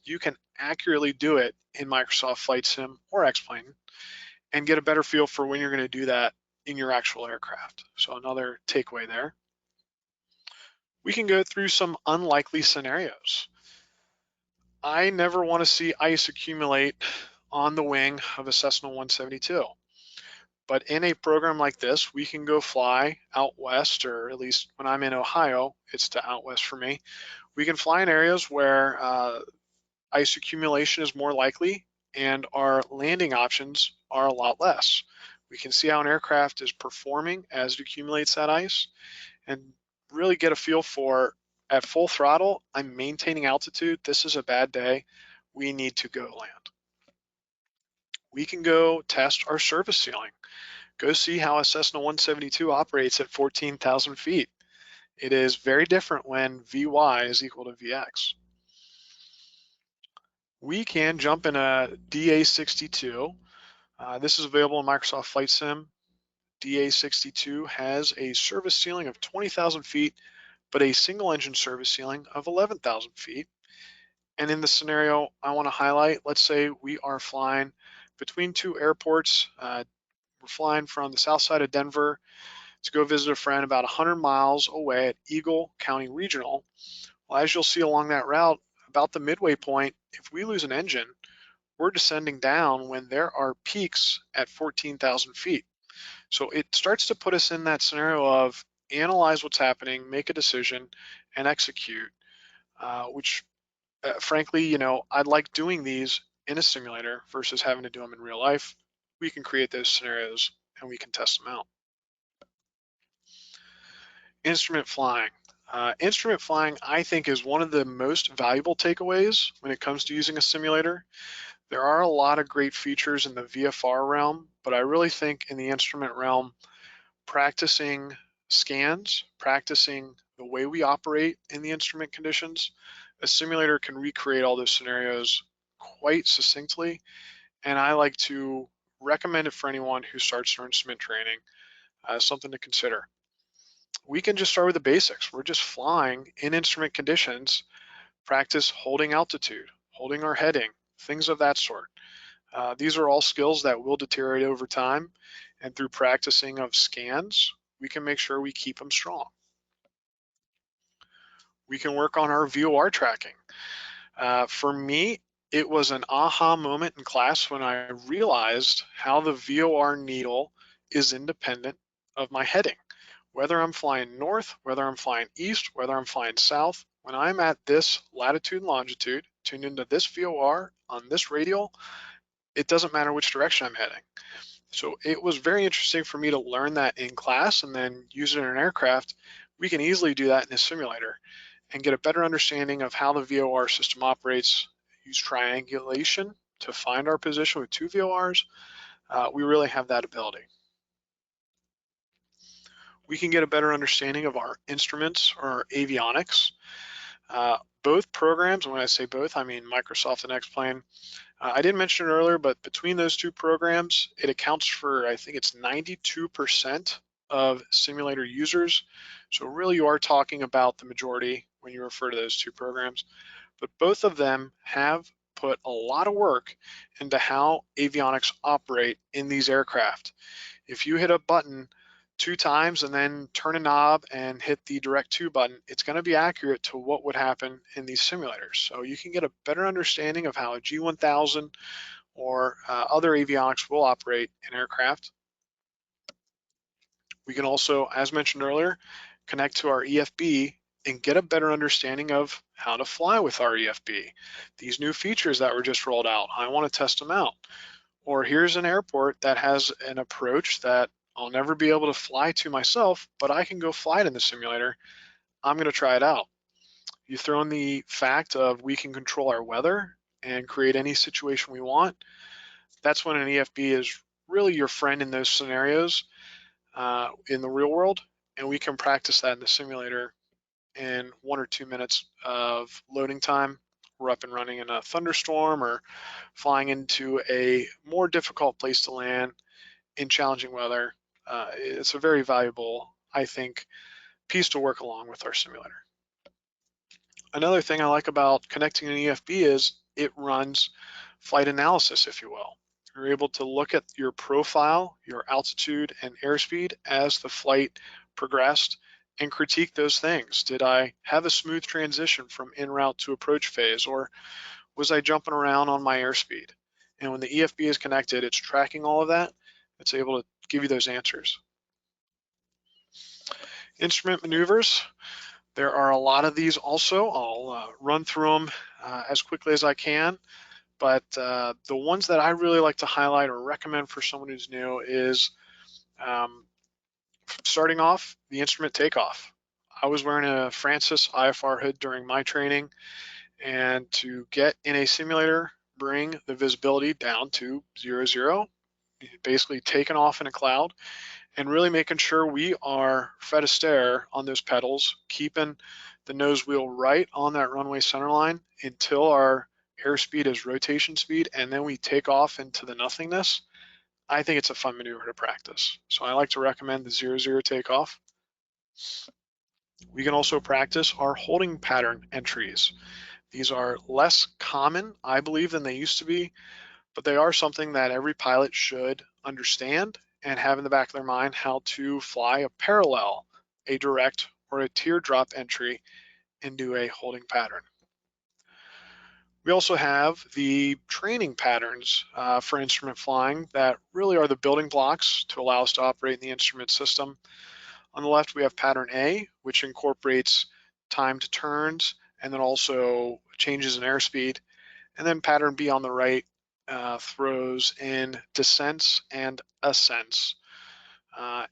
you can accurately do it in Microsoft Flight Sim or X-Plane and get a better feel for when you're going to do that in your actual aircraft. So another takeaway there. We can go through some unlikely scenarios. I never want to see ice accumulate on the wing of a Cessna 172. But in a program like this, we can go fly out west, or at least when I'm in Ohio, it's to out west for me. We can fly in areas where ice accumulation is more likely and our landing options are a lot less. We can see how an aircraft is performing as it accumulates that ice and really get a feel for, at full throttle, I'm maintaining altitude, this is a bad day, we need to go land. We can go test our service ceiling. Go see how a Cessna 172 operates at 14,000 feet. It is very different when Vy is equal to Vx. We can jump in a DA62. This is available in Microsoft Flight Sim. DA62 has a service ceiling of 20,000 feet, but a single engine service ceiling of 11,000 feet. And in the scenario I want to highlight, let's say we are flying between two airports. We're flying from the south side of Denver to go visit a friend about 100 miles away at Eagle County Regional. Well, as you'll see along that route, about the midway point, if we lose an engine, we're descending down when there are peaks at 14,000 feet. So it starts to put us in that scenario of analyze what's happening, make a decision, and execute, which frankly, I'd like doing these in a simulator versus having to do them in real life. We can create those scenarios and we can test them out. Instrument flying. Instrument flying, I think, is one of the most valuable takeaways when it comes to using a simulator. There are a lot of great features in the VFR realm, but I really think in the instrument realm, practicing scans, practicing the way we operate in the instrument conditions, a simulator can recreate all those scenarios quite succinctly, and I like to recommend it for anyone who starts their instrument training as something to consider. We can just start with the basics. We're just flying in instrument conditions, practice holding altitude, holding our heading, things of that sort. These are all skills that will deteriorate over time, and through practicing of scans, we can make sure we keep them strong. We can work on our VOR tracking. For me, it was an aha moment in class when I realized how the VOR needle is independent of my heading. Whether I'm flying north, whether I'm flying east, whether I'm flying south, when I'm at this latitude and longitude, tuned into this VOR on this radial, it doesn't matter which direction I'm heading. So it was very interesting for me to learn that in class and then use it in an aircraft. We can easily do that in a simulator and get a better understanding of how the VOR system operates, use triangulation to find our position with two VORs. We really have that ability. We can get a better understanding of our instruments or our avionics. Both programs, and when I say both, I mean Microsoft and X-Plane. I didn't mention it earlier, but between those two programs, it accounts for, I think it's 92% of simulator users. So really you are talking about the majority when you refer to those two programs. But both of them have put a lot of work into how avionics operate in these aircraft. If you hit a button 2 times and then turn a knob and hit the direct to button, it's going to be accurate to what would happen in these simulators. So you can get a better understanding of how a G1000 or other avionics will operate in aircraft. We can also, as mentioned earlier, connect to our EFB and get a better understanding of how to fly with our EFB. These new features that were just rolled out, I want to test them out. Or here's an airport that has an approach that I'll never be able to fly to myself, but I can go fly it in the simulator. I'm going to try it out. You throw in the fact of we can control our weather and create any situation we want. That's when an EFB is really your friend in those scenarios in the real world, and we can practice that in the simulator in 1 or 2 minutes of loading time. We're up and running in a thunderstorm or flying into a more difficult place to land in challenging weather. It's a very valuable, I think, piece to work along with our simulator. Another thing I like about connecting an EFB is it runs flight analysis, if you will. You're able to look at your profile, your altitude and airspeed as the flight progressed and critique those things. Did I have a smooth transition from en route to approach phase, or was I jumping around on my airspeed? And when the EFB is connected, it's tracking all of that. It's able to give you those answers. Instrument maneuvers. There are a lot of these also. I'll run through them as quickly as I can. But the ones that I really like to highlight or recommend for someone who's new is starting off the instrument takeoff. I was wearing a Francis IFR hood during my training, and to get in a simulator, bring the visibility down to 0, basically taking off in a cloud, and really making sure we are fed astère on those pedals, keeping the nose wheel right on that runway center line until our airspeed is rotation speed, and then we take off into the nothingness. I think it's a fun maneuver to practice. So I like to recommend the 0 takeoff. We can also practice our holding pattern entries. These are less common, I believe, than they used to be, but they are something that every pilot should understand and have in the back of their mind how to fly a parallel, a direct, or a teardrop entry into a holding pattern. We also have the training patterns for instrument flying that really are the building blocks to allow us to operate in the instrument system. On the left, we have pattern A, which incorporates timed turns and then also changes in airspeed. And then pattern B on the right throws in descents and ascents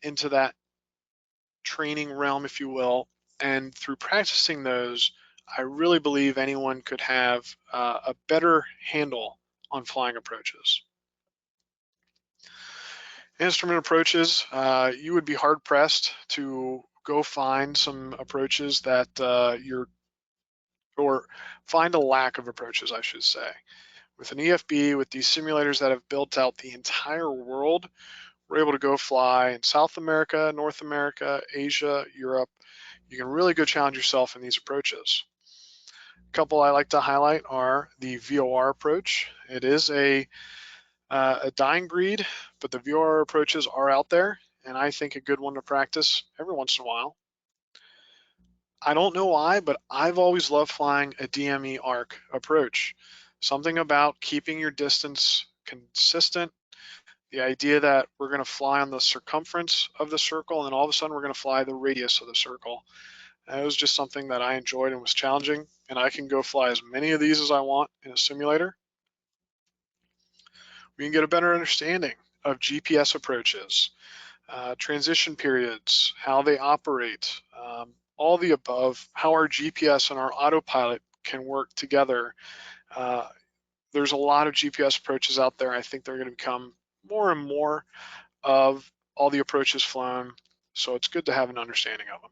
into that training realm, if you will. And through practicing those, I really believe anyone could have a better handle on flying approaches. Instrument approaches, you would be hard pressed to go find some approaches that or find a lack of approaches, I should say. With an EFB, with these simulators that have built out the entire world, we're able to go fly in South America, North America, Asia, Europe. You can really go challenge yourself in these approaches. A couple I like to highlight are the VOR approach. It is a dying breed, but the VOR approaches are out there, and I think a good one to practice every once in a while. I don't know why, but I've always loved flying a DME arc approach. Something about keeping your distance consistent, the idea that we're going to fly on the circumference of the circle and then all of a sudden we're going to fly the radius of the circle. It was just something that I enjoyed and was challenging, and I can go fly as many of these as I want in a simulator. We can get a better understanding of GPS approaches, transition periods, how they operate, all the above, how our GPS and our autopilot can work together. There's a lot of GPS approaches out there. I think they're going to become more and more of all the approaches flown, so it's good to have an understanding of them.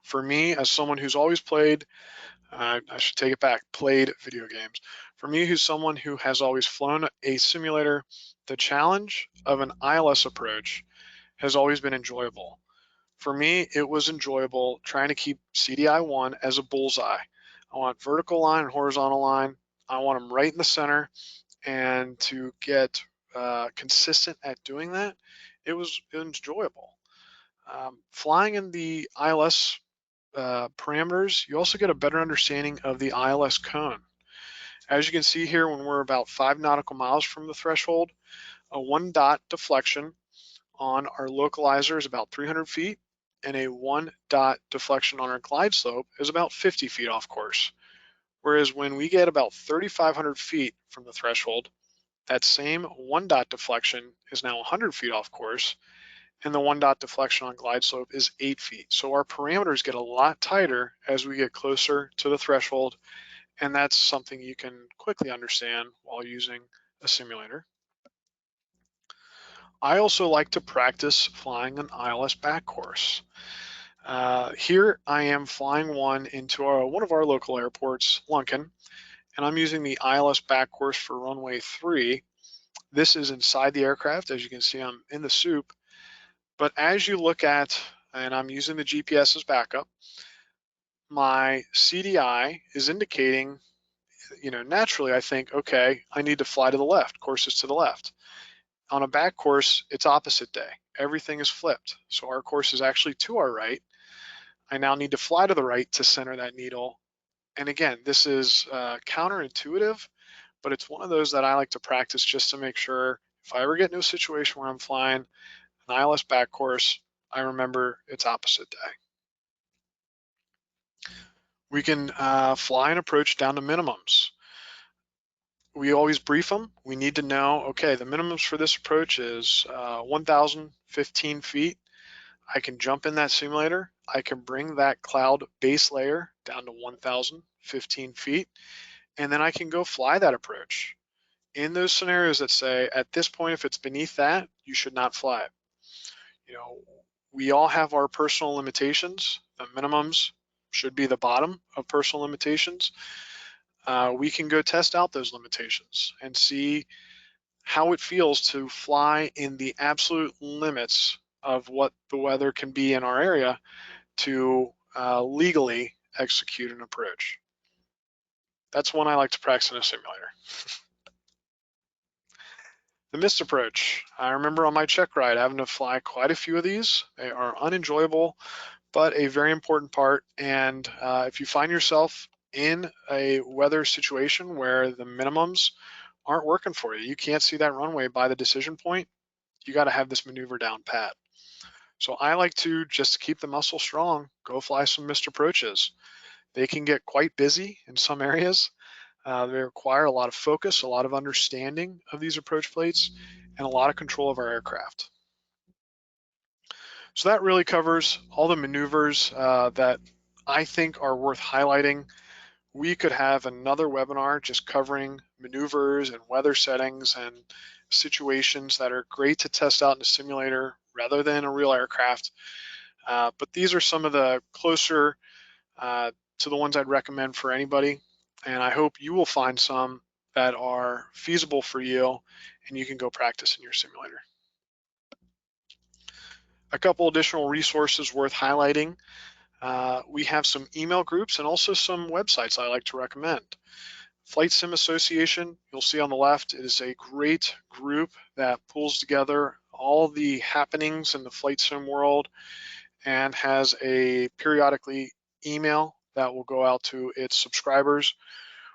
For me, as someone who's always played, I should take it back, played video games. For me, who's someone who has always flown a simulator, the challenge of an ILS approach has always been enjoyable. For me, it was enjoyable trying to keep CDI-1 as a bullseye. I want vertical line and horizontal line. I want them right in the center, and to get consistent at doing that, it was enjoyable. Flying in the ILS parameters, you also get a better understanding of the ILS cone. As you can see here, when we're about 5 nautical miles from the threshold, a 1-dot deflection on our localizer is about 300 feet, and a 1-dot deflection on our glide slope is about 50 feet off course. Whereas when we get about 3,500 feet from the threshold, that same 1-dot deflection is now 100 feet off course, and the 1-dot deflection on glide slope is 8 feet. So our parameters get a lot tighter as we get closer to the threshold, and that's something you can quickly understand while using a simulator. I also like to practice flying an ILS back course. Here I am flying one into one of our local airports, Lunken, and I'm using the ILS back course for runway 3. This is inside the aircraft. As you can see, I'm in the soup. But as you look at, and I'm using the GPS as backup, my CDI is indicating naturally I think, okay, I need to fly to the left. Course is to the left. On a back course, it's opposite day. Everything is flipped. So our course is actually to our right. I now need to fly to the right to center that needle. And again, this is counterintuitive, but it's one of those that I like to practice just to make sure if I ever get into a situation where I'm flying an ILS back course, I remember it's opposite day. We can fly an approach down to minimums. We always brief them. We need to know, okay, the minimums for this approach is 1,015 feet. I can jump in that simulator. I can bring that cloud base layer down to 1,015 feet, and then I can go fly that approach. In those scenarios that say, at this point, if it's beneath that, you should not fly it. We all have our personal limitations. The minimums should be the bottom of personal limitations. We can go test out those limitations and see how it feels to fly in the absolute limits of what the weather can be in our area to legally execute an approach. That's one I like to practice in a simulator. The missed approach. I remember on my check ride having to fly quite a few of these. They are unenjoyable, but a very important part. And if you find yourself in a weather situation where the minimums aren't working for you, you can't see that runway by the decision point, you got to have this maneuver down pat. So I like to, just to keep the muscle strong, go fly some missed approaches. They can get quite busy in some areas. They require a lot of focus, a lot of understanding of these approach plates, and a lot of control of our aircraft. So that really covers all the maneuvers that I think are worth highlighting. We could have another webinar just covering maneuvers and weather settings and situations that are great to test out in a simulator rather than a real aircraft. But these are some of the closer to the ones I'd recommend for anybody. And I hope you will find some that are feasible for you and you can go practice in your simulator. A couple additional resources worth highlighting. We have some email groups and also some websites I like to recommend. Flight Sim Association, you'll see on the left, it is a great group that pulls together all the happenings in the flight sim world and has a periodically email that will go out to its subscribers.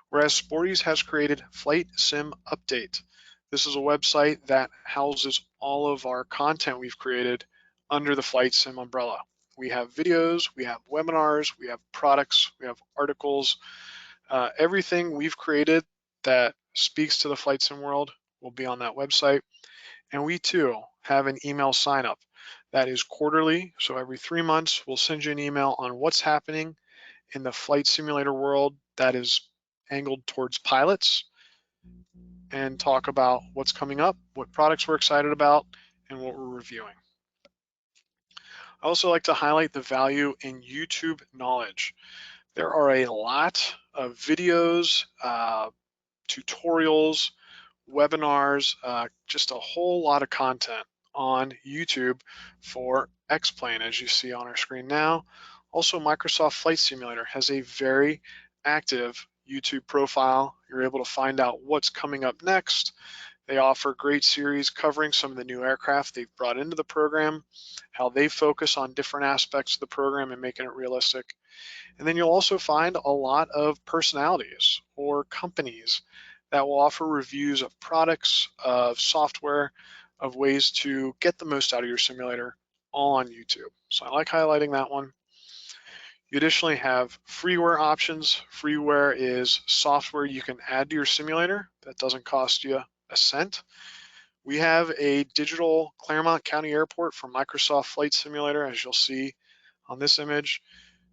Whereas Sporty's has created Flight Sim Update. This is a website that houses all of our content we've created under the Flight Sim umbrella. We have videos, we have webinars, we have products, we have articles. Everything we've created that speaks to the flight sim world will be on that website. And we too have an email sign up that is quarterly. So every 3 months, we'll send you an email on what's happening in the flight simulator world that is angled towards pilots and talk about what's coming up, what products we're excited about, and what we're reviewing. I also like to highlight the value in YouTube knowledge. There are a lot of videos, tutorials, webinars, just a whole lot of content on YouTube for X-Plane, as you see on our screen now. Also, Microsoft Flight Simulator has a very active YouTube profile. You're able to find out what's coming up next. They offer great series covering some of the new aircraft they've brought into the program, how they focus on different aspects of the program and making it realistic. And then you'll also find a lot of personalities or companies that will offer reviews of products, of software, of ways to get the most out of your simulator, all on YouTube. So I like highlighting that one. You additionally have freeware options. Freeware is software you can add to your simulator that doesn't cost you a cent. We have a digital Claremont County Airport for Microsoft Flight Simulator, as you'll see on this image.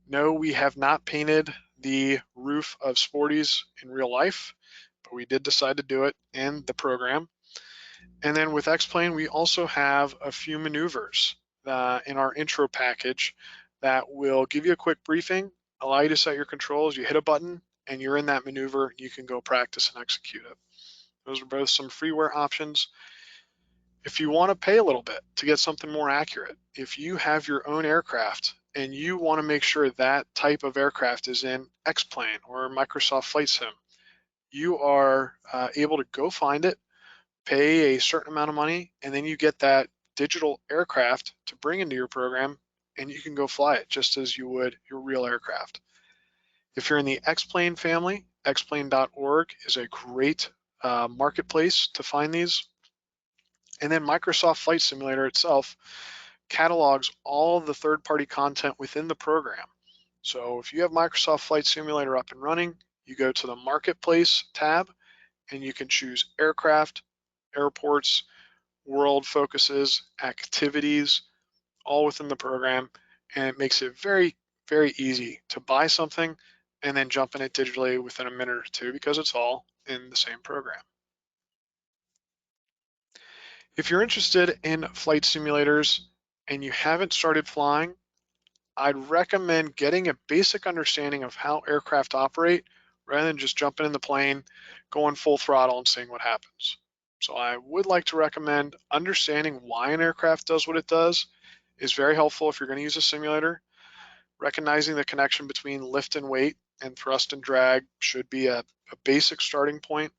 No, we have not painted the roof of Sporty's in real life, but we did decide to do it in the program. And then with X-Plane, we also have a few maneuvers in our intro package that will give you a quick briefing, allow you to set your controls. You hit a button and you're in that maneuver. You can go practice and execute it. Those are both some freeware options. If you want to pay a little bit to get something more accurate, if you have your own aircraft and you want to make sure that type of aircraft is in X-Plane or Microsoft Flight Sim, you are able to go find it, pay a certain amount of money, and then you get that digital aircraft to bring into your program, and you can go fly it just as you would your real aircraft. If you're in the X-Plane family, xplane.org is a great marketplace to find these. And then Microsoft Flight Simulator itself catalogs all of the third-party content within the program. So if you have Microsoft Flight Simulator up and running, you go to the Marketplace tab and you can choose aircraft, airports, world focuses, activities, all within the program. And it makes it very, very easy to buy something and then jump in it digitally within a minute or two because it's all in the same program. If you're interested in flight simulators and you haven't started flying, I'd recommend getting a basic understanding of how aircraft operate rather than just jumping in the plane, going full throttle and seeing what happens. So I would like to recommend understanding why an aircraft does what it does is very helpful if you're going to use a simulator. Recognizing the connection between lift and weight and thrust and drag should be a basic starting point.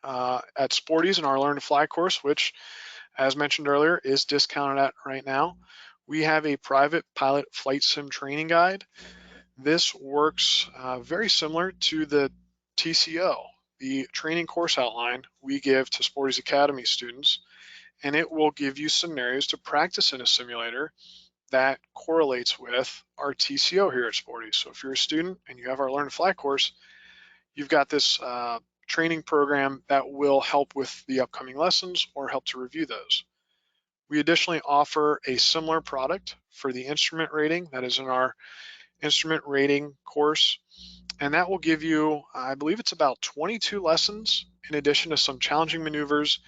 At Sporty's in our Learn to Fly course, which as mentioned earlier is discounted at right now, we have a private pilot flight sim training guide. This works very similar to the TCO, the training course outline we give to Sporty's Academy students, and it will give you scenarios to practice in a simulator that correlates with our TCO here at Sporty. So if you're a student and you have our Learn to Fly course, you've got this training program that will help with the upcoming lessons or help to review those. We additionally offer a similar product for the instrument rating that is in our instrument rating course, and that will give you, I believe it's about 22 lessons in addition to some challenging maneuvers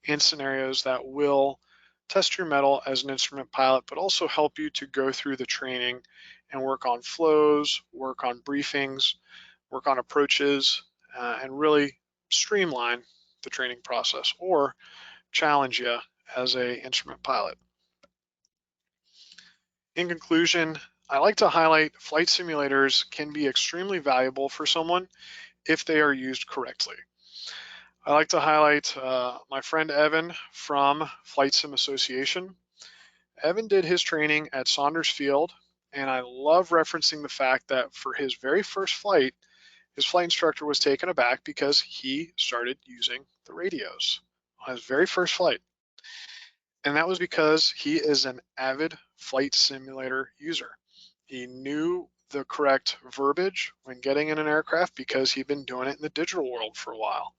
and scenarios that will test your mettle as an instrument pilot, but also help you to go through the training and work on flows, work on briefings, work on approaches, and really streamline the training process or challenge you as a instrument pilot. In conclusion, I like to highlight flight simulators can be extremely valuable for someone if they are used correctly. I like to highlight my friend Evan from Flight Sim Association. Evan did his training at Saunders Field, and I love referencing the fact that for his very first flight, his flight instructor was taken aback because he started using the radios on his very first flight. And that was because he is an avid flight simulator user. He knew the correct verbiage when getting in an aircraft because he'd been doing it in the digital world for a while.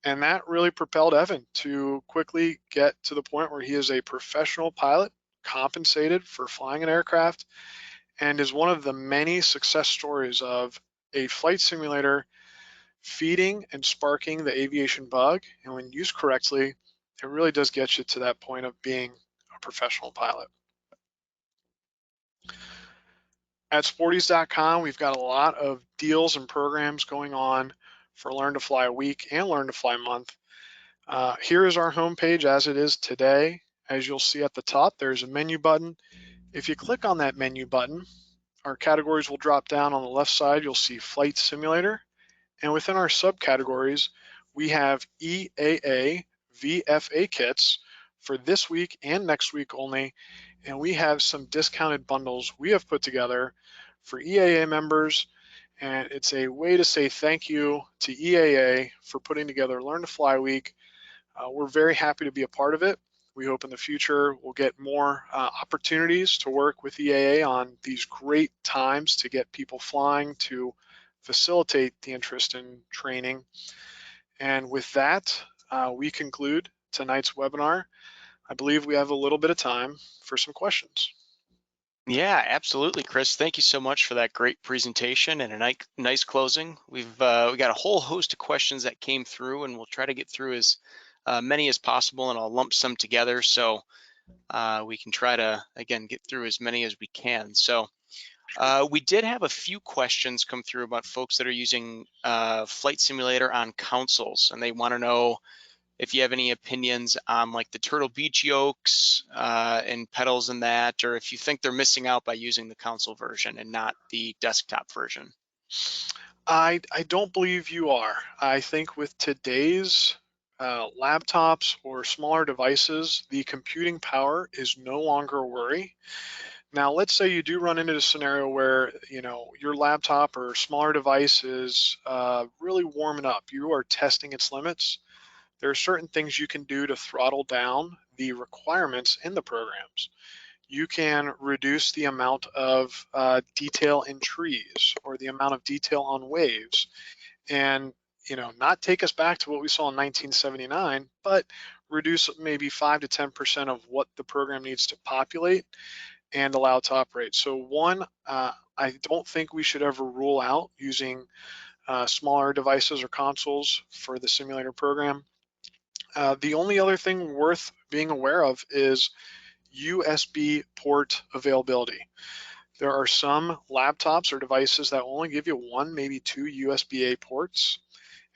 And that really propelled Evan to quickly get to the point where he is a professional pilot, compensated for flying an aircraft, and is one of the many success stories of a flight simulator feeding and sparking the aviation bug. And when used correctly, it really does get you to that point of being a professional pilot. At sporties.com, we've got a lot of deals and programs going on for Learn to Fly Week and Learn to Fly Month. Here is our homepage as it is today. As you'll see at the top, there's a menu button. If you click on that menu button, our categories will drop down. On the left side, you'll see Flight Simulator. And within our subcategories, we have EAA VFA kits for this week and next week only. And we have some discounted bundles we have put together for EAA members. And it's a way to say thank you to EAA for putting together Learn to Fly Week. We're very happy to be a part of it. We hope in the future we'll get more opportunities to work with EAA on these great times to get people flying, to facilitate the interest in training. And with that, we conclude tonight's webinar. I believe we have a little bit of time for some questions. Yeah, absolutely, Chris. Thank you so much for that great presentation and a nice closing. We got a whole host of questions that came through, and we'll try to get through as many as possible, and I'll lump some together so we can try to, again, get through as many as we can. So we did have a few questions come through about folks that are using Flight Simulator on consoles, and they want to know if you have any opinions on like the Turtle Beach yokes and pedals and that, or if you think they're missing out by using the console version and not the desktop version. I don't believe you are. I think with today's laptops or smaller devices, the computing power is no longer a worry. Now, let's say you do run into a scenario where, your laptop or smaller device is really warming up. You are testing its limits. There are certain things you can do to throttle down the requirements in the programs. You can reduce the amount of detail in trees or the amount of detail on waves, and not take us back to what we saw in 1979, but reduce maybe 5 to 10% of what the program needs to populate and allow to operate. So one, I don't think we should ever rule out using smaller devices or consoles for the simulator program. The only other thing worth being aware of is USB port availability. There are some laptops or devices that only give you one, maybe two USB-A ports.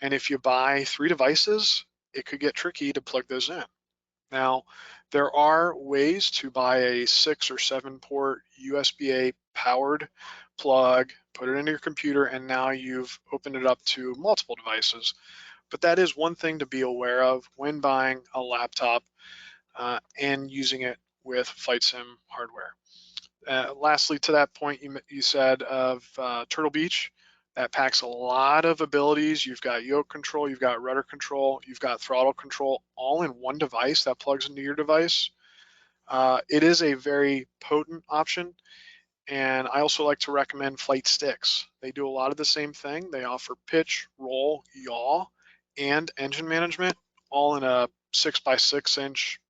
And if you buy 3 devices, it could get tricky to plug those in. Now, there are ways to buy a 6 or 7 port USB-A powered plug, put it into your computer, and now you've opened it up to multiple devices. But that is one thing to be aware of when buying a laptop and using it with flight sim hardware. Lastly, to that point, you said of Turtle Beach, that packs a lot of abilities. You've got yoke control, you've got rudder control, you've got throttle control, all in one device that plugs into your device. It is a very potent option, and I also like to recommend flight sticks. They do a lot of the same thing. They offer pitch, roll, yaw, and engine management, all in a 6x6 inch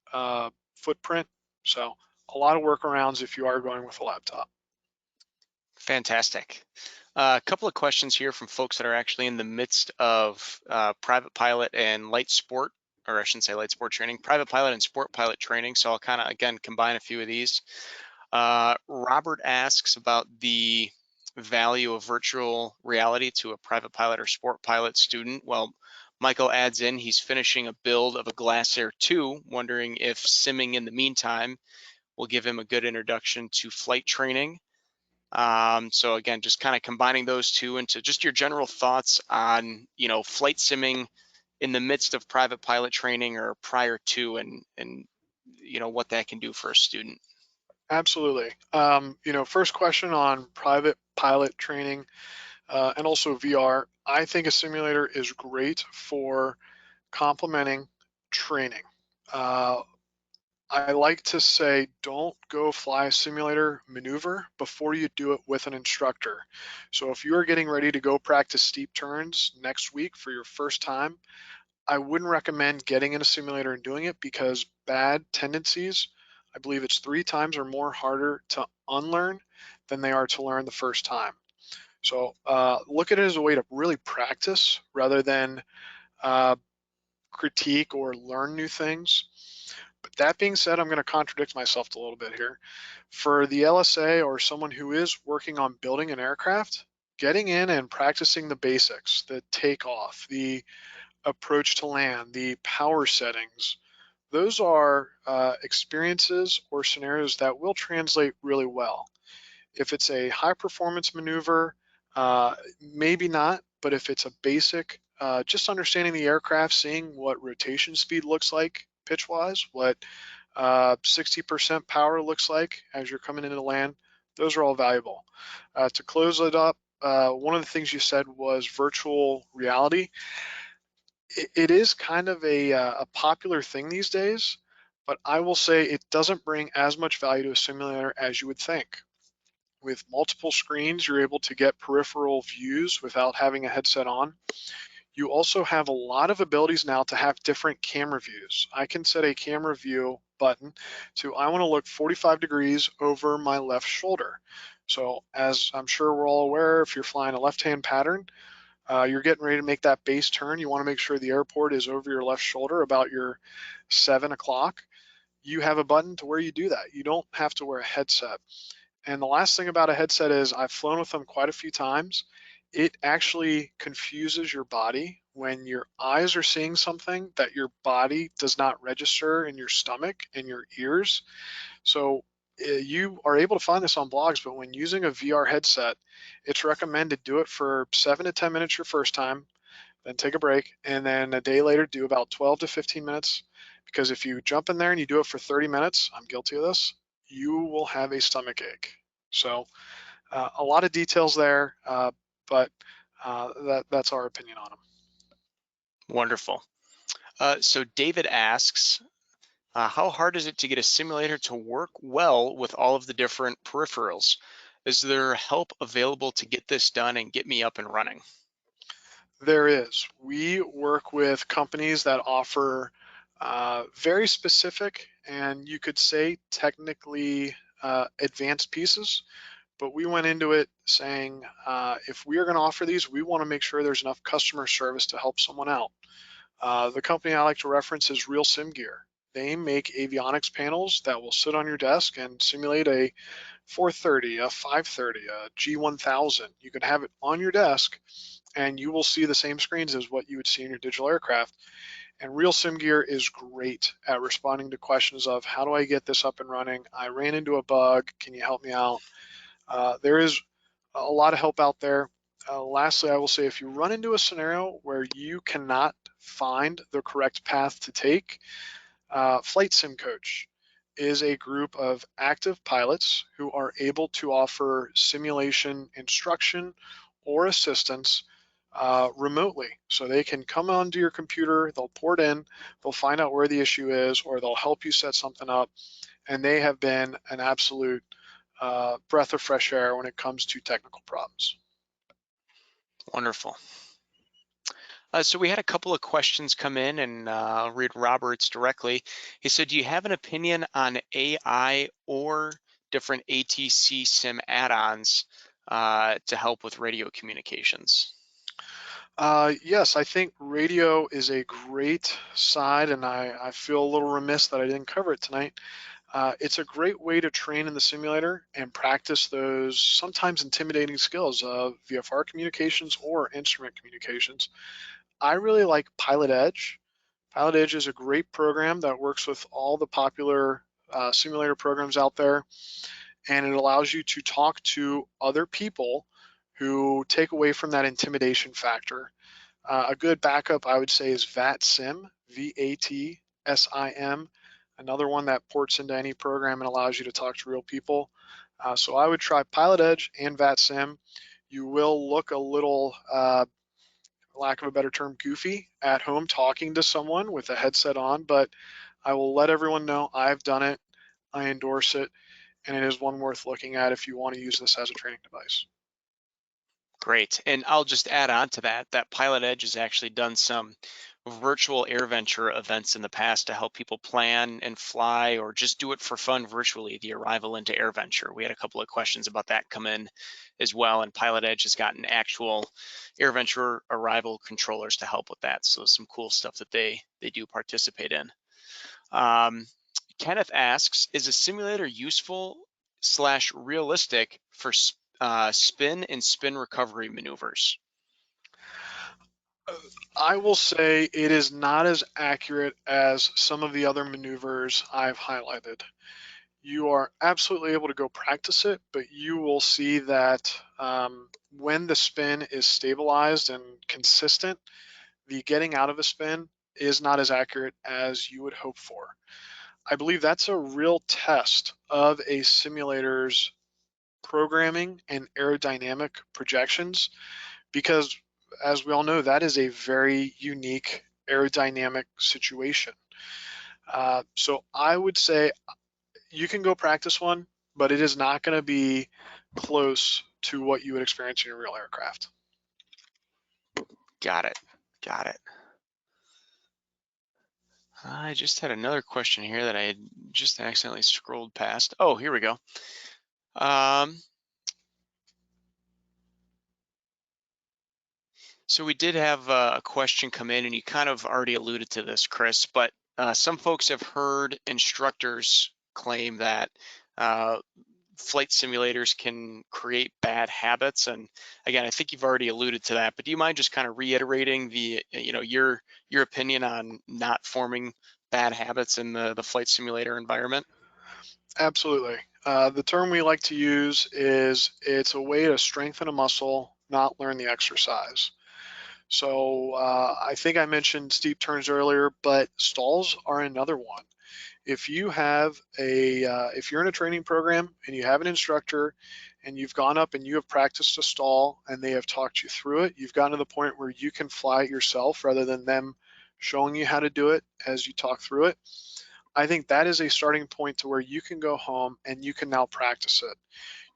footprint. So a lot of workarounds if you are going with a laptop. Fantastic. A couple of questions here from folks that are actually in the midst of private pilot and light sport, or I shouldn't say light sport training, private pilot and sport pilot training. So I'll kind of, again, combine a few of these. Robert asks about the value of virtual reality to a private pilot or sport pilot student. Well, Michael adds in he's finishing a build of a Glass Air 2, wondering if simming in the meantime will give him a good introduction to flight training. So again, just kind of combining those two into just your general thoughts on, flight simming in the midst of private pilot training or prior to, and what that can do for a student. Absolutely. First question on private pilot training and also VR. I think a simulator is great for complementing training. Uh, I like to say, don't go fly a simulator maneuver before you do it with an instructor. So if you are getting ready to go practice steep turns next week for your first time, I wouldn't recommend getting in a simulator and doing it because bad tendencies, I believe it's 3 times or more harder to unlearn than they are to learn the first time. So look at it as a way to really practice rather than uh, critique or learn new things. But that being said, I'm going to contradict myself a little bit here. For the LSA or someone who is working on building an aircraft, getting in and practicing the basics, the takeoff, the approach to land, the power settings, those are experiences or scenarios that will translate really well. If it's a high performance maneuver, maybe not, but if it's a basic, just understanding the aircraft, seeing what rotation speed looks like pitch wise, what 60% power looks like as you're coming into the land, those are all valuable. To close it up, one of the things you said was virtual reality. It is kind of a popular thing these days, but I will say it doesn't bring as much value to a simulator as you would think. With multiple screens, you're able to get peripheral views without having a headset on. You also have a lot of abilities now to have different camera views. I can set a camera view button to I want to look 45 degrees over my left shoulder. So as I'm sure we're all aware, if you're flying a left-hand pattern, you're getting ready to make that base turn. You want to make sure the airport is over your left shoulder about your 7 o'clock. You have a button to where you do that. You don't have to wear a headset. And the last thing about a headset is I've flown with them quite a few times. It actually confuses your body when your eyes are seeing something that your body does not register in your stomach and your ears. So you are able to find this on blogs, but when using a VR headset, it's recommended do it for 7 to 10 minutes your first time, then take a break, and then a day later do about 12 to 15 minutes. Because if you jump in there and you do it for 30 minutes, I'm guilty of this, you will have a stomach ache. So a lot of details there, but that's our opinion on them. Wonderful. So David asks, how hard is it to get a simulator to work well with all of the different peripherals? Is there help available to get this done and get me up and running? There is. We work with companies that offer very specific and you could say technically advanced pieces, but we went into it saying if we are going to offer these, we want to make sure there's enough customer service to help someone out. The company I like to reference is Real Sim Gear. They make avionics panels that will sit on your desk and simulate a 430, a 530, a G1000. You can have it on your desk and you will see the same screens as what you would see in your digital aircraft. And Real Sim Gear is great at responding to questions of how do I get this up and running? I ran into a bug. Can you help me out? There is a lot of help out there. Lastly, I will say if you run into a scenario where you cannot find the correct path to take, Flight Sim Coach is a group of active pilots who are able to offer simulation instruction or assistance remotely. So they can come onto your computer, they'll port in, they'll find out where the issue is, or they'll help you set something up. And they have been an absolute breath of fresh air when it comes to technical problems. Wonderful. So we had a couple of questions come in, and I'll read Robert's directly. He said, do you have an opinion on AI or different ATC sim add-ons to help with radio communications? Yes, I think radio is a great side, and I feel a little remiss that I didn't cover it tonight. It's a great way to train in the simulator and practice those sometimes intimidating skills of VFR communications or instrument communications. I really like Pilot Edge. Pilot Edge is a great program that works with all the popular simulator programs out there, and it allows you to talk to other people who take away from that intimidation factor. A good backup, I would say, is VATSIM, VATSIM, another one that ports into any program and allows you to talk to real people. So I would try Pilot Edge and VATSIM. You will look a little, lack of a better term, goofy at home talking to someone with a headset on, but I will let everyone know I've done it, I endorse it, and it is one worth looking at if you want to use this as a training device. Great. And I'll just add on to that, that Pilot Edge has actually done some virtual AirVenture events in the past to help people plan and fly or just do it for fun virtually, the arrival into AirVenture. We had a couple of questions about that come in as well, and Pilot Edge has gotten actual AirVenture arrival controllers to help with that. So some cool stuff that they do participate in. Kenneth asks, is a simulator useful / realistic for spin and spin recovery maneuvers? I will say it is not as accurate as some of the other maneuvers I've highlighted. You are absolutely able to go practice it, but you will see that when the spin is stabilized and consistent, the getting out of a spin is not as accurate as you would hope for. I believe that's a real test of a simulator's programming and aerodynamic projections because, as we all know, that is a very unique aerodynamic situation. So I would say you can go practice one, but it is not going to be close to what you would experience in your real aircraft. Got it. Got it. I just had another question here that I had just accidentally scrolled past. Oh, here we go. So we did have a question come in, and you kind of already alluded to this, Chris, but some folks have heard instructors claim that flight simulators can create bad habits. And again, I think you've already alluded to that, but do you mind just kind of reiterating the, your opinion on not forming bad habits in the flight simulator environment? Absolutely. The term we like to use is it's a way to strengthen a muscle, not learn the exercise. So I think I mentioned steep turns earlier, but stalls are another one. If you have if you're in a training program and you have an instructor and you've gone up and you have practiced a stall and they have talked you through it, you've gotten to the point where you can fly it yourself rather than them showing you how to do it as you talk through it. I think that is a starting point to where you can go home and you can now practice it.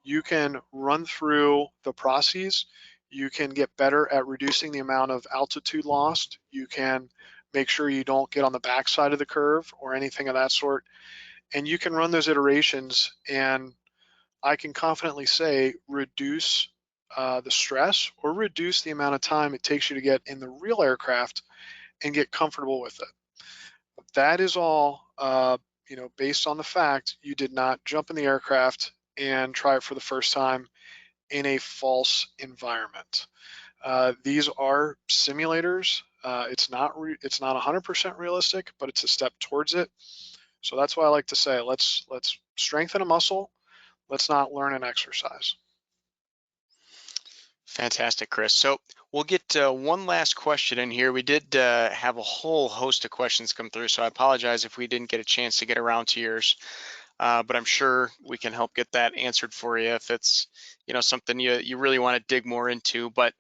You can run through the processes. You can get better at reducing the amount of altitude lost. You can make sure you don't get on the backside of the curve or anything of that sort. And you can run those iterations, and I can confidently say reduce the stress or reduce the amount of time it takes you to get in the real aircraft and get comfortable with it. That is all, based on the fact you did not jump in the aircraft and try it for the first time in a false environment. These are simulators. It's not 100% realistic, but it's a step towards it. So that's why I like to say let's strengthen a muscle. Let's not learn an exercise. Fantastic, Chris. So we'll get one last question in here. We did have a whole host of questions come through, so I apologize if we didn't get a chance to get around to yours. But I'm sure we can help get that answered for you if it's something you really want to dig more into. But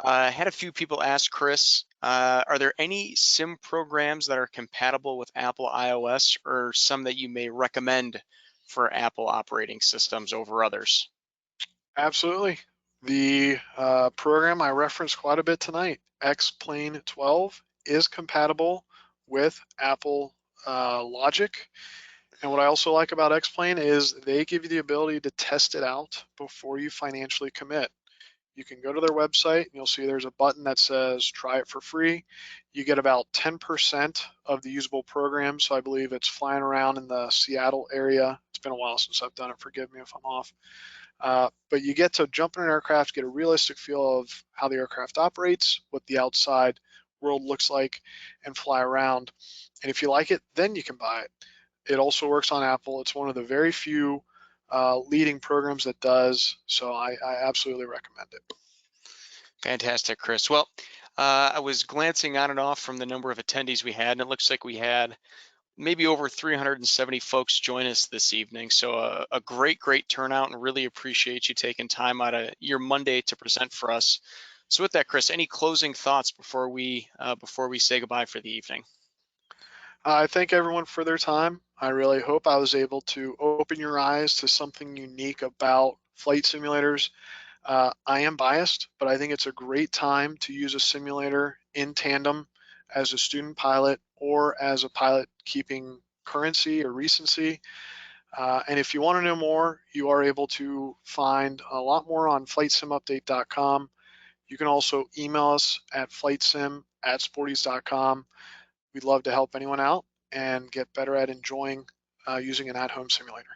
I had a few people ask Chris, are there any sim programs that are compatible with Apple iOS or some that you may recommend for Apple operating systems over others? Absolutely. The program I referenced quite a bit tonight, X-Plane 12, is compatible with Apple Logic. And what I also like about X-Plane is they give you the ability to test it out before you financially commit. You can go to their website and you'll see there's a button that says try it for free. You get about 10% of the usable program. So I believe it's flying around in the Seattle area. It's been a while since I've done it. Forgive me if I'm off. But you get to jump in an aircraft, get a realistic feel of how the aircraft operates, what the outside world looks like, and fly around. And if you like it, then you can buy it. It also works on Apple. It's one of the very few leading programs that does. So I absolutely recommend it. Fantastic, Chris. Well, I was glancing on and off from the number of attendees we had, and it looks like we had maybe over 370 folks join us this evening. So a great, great turnout, and really appreciate you taking time out of your Monday to present for us. So with that, Chris, any closing thoughts before we say goodbye for the evening? I thank everyone for their time. I really hope I was able to open your eyes to something unique about flight simulators. I am biased, but I think it's a great time to use a simulator in tandem as a student pilot or as a pilot keeping currency or recency. And if you want to know more, you are able to find a lot more on flightsimupdate.com. You can also email us at flightsim@sportys.com. We'd love to help anyone out and get better at enjoying using an at-home simulator.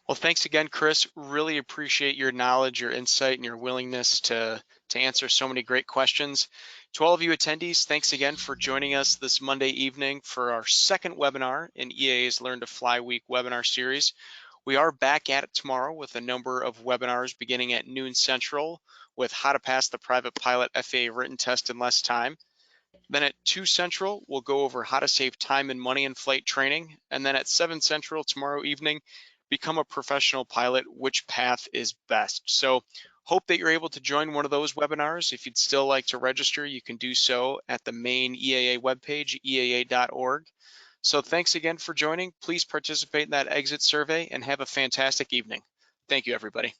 Well, thanks again, Chris. Really appreciate your knowledge, your insight, and your willingness to answer so many great questions. To all of you attendees, thanks again for joining us this Monday evening for our second webinar in EAA's Learn to Fly Week webinar series. We are back at it tomorrow with a number of webinars beginning at noon Central with how to pass the private pilot FAA written test in less time. Then at 2 Central, we'll go over how to save time and money in flight training. And then at 7 Central tomorrow evening, become a professional pilot, which path is best. So hope that you're able to join one of those webinars. If you'd still like to register, you can do so at the main EAA webpage, eaa.org. So thanks again for joining. Please participate in that exit survey and have a fantastic evening. Thank you, everybody.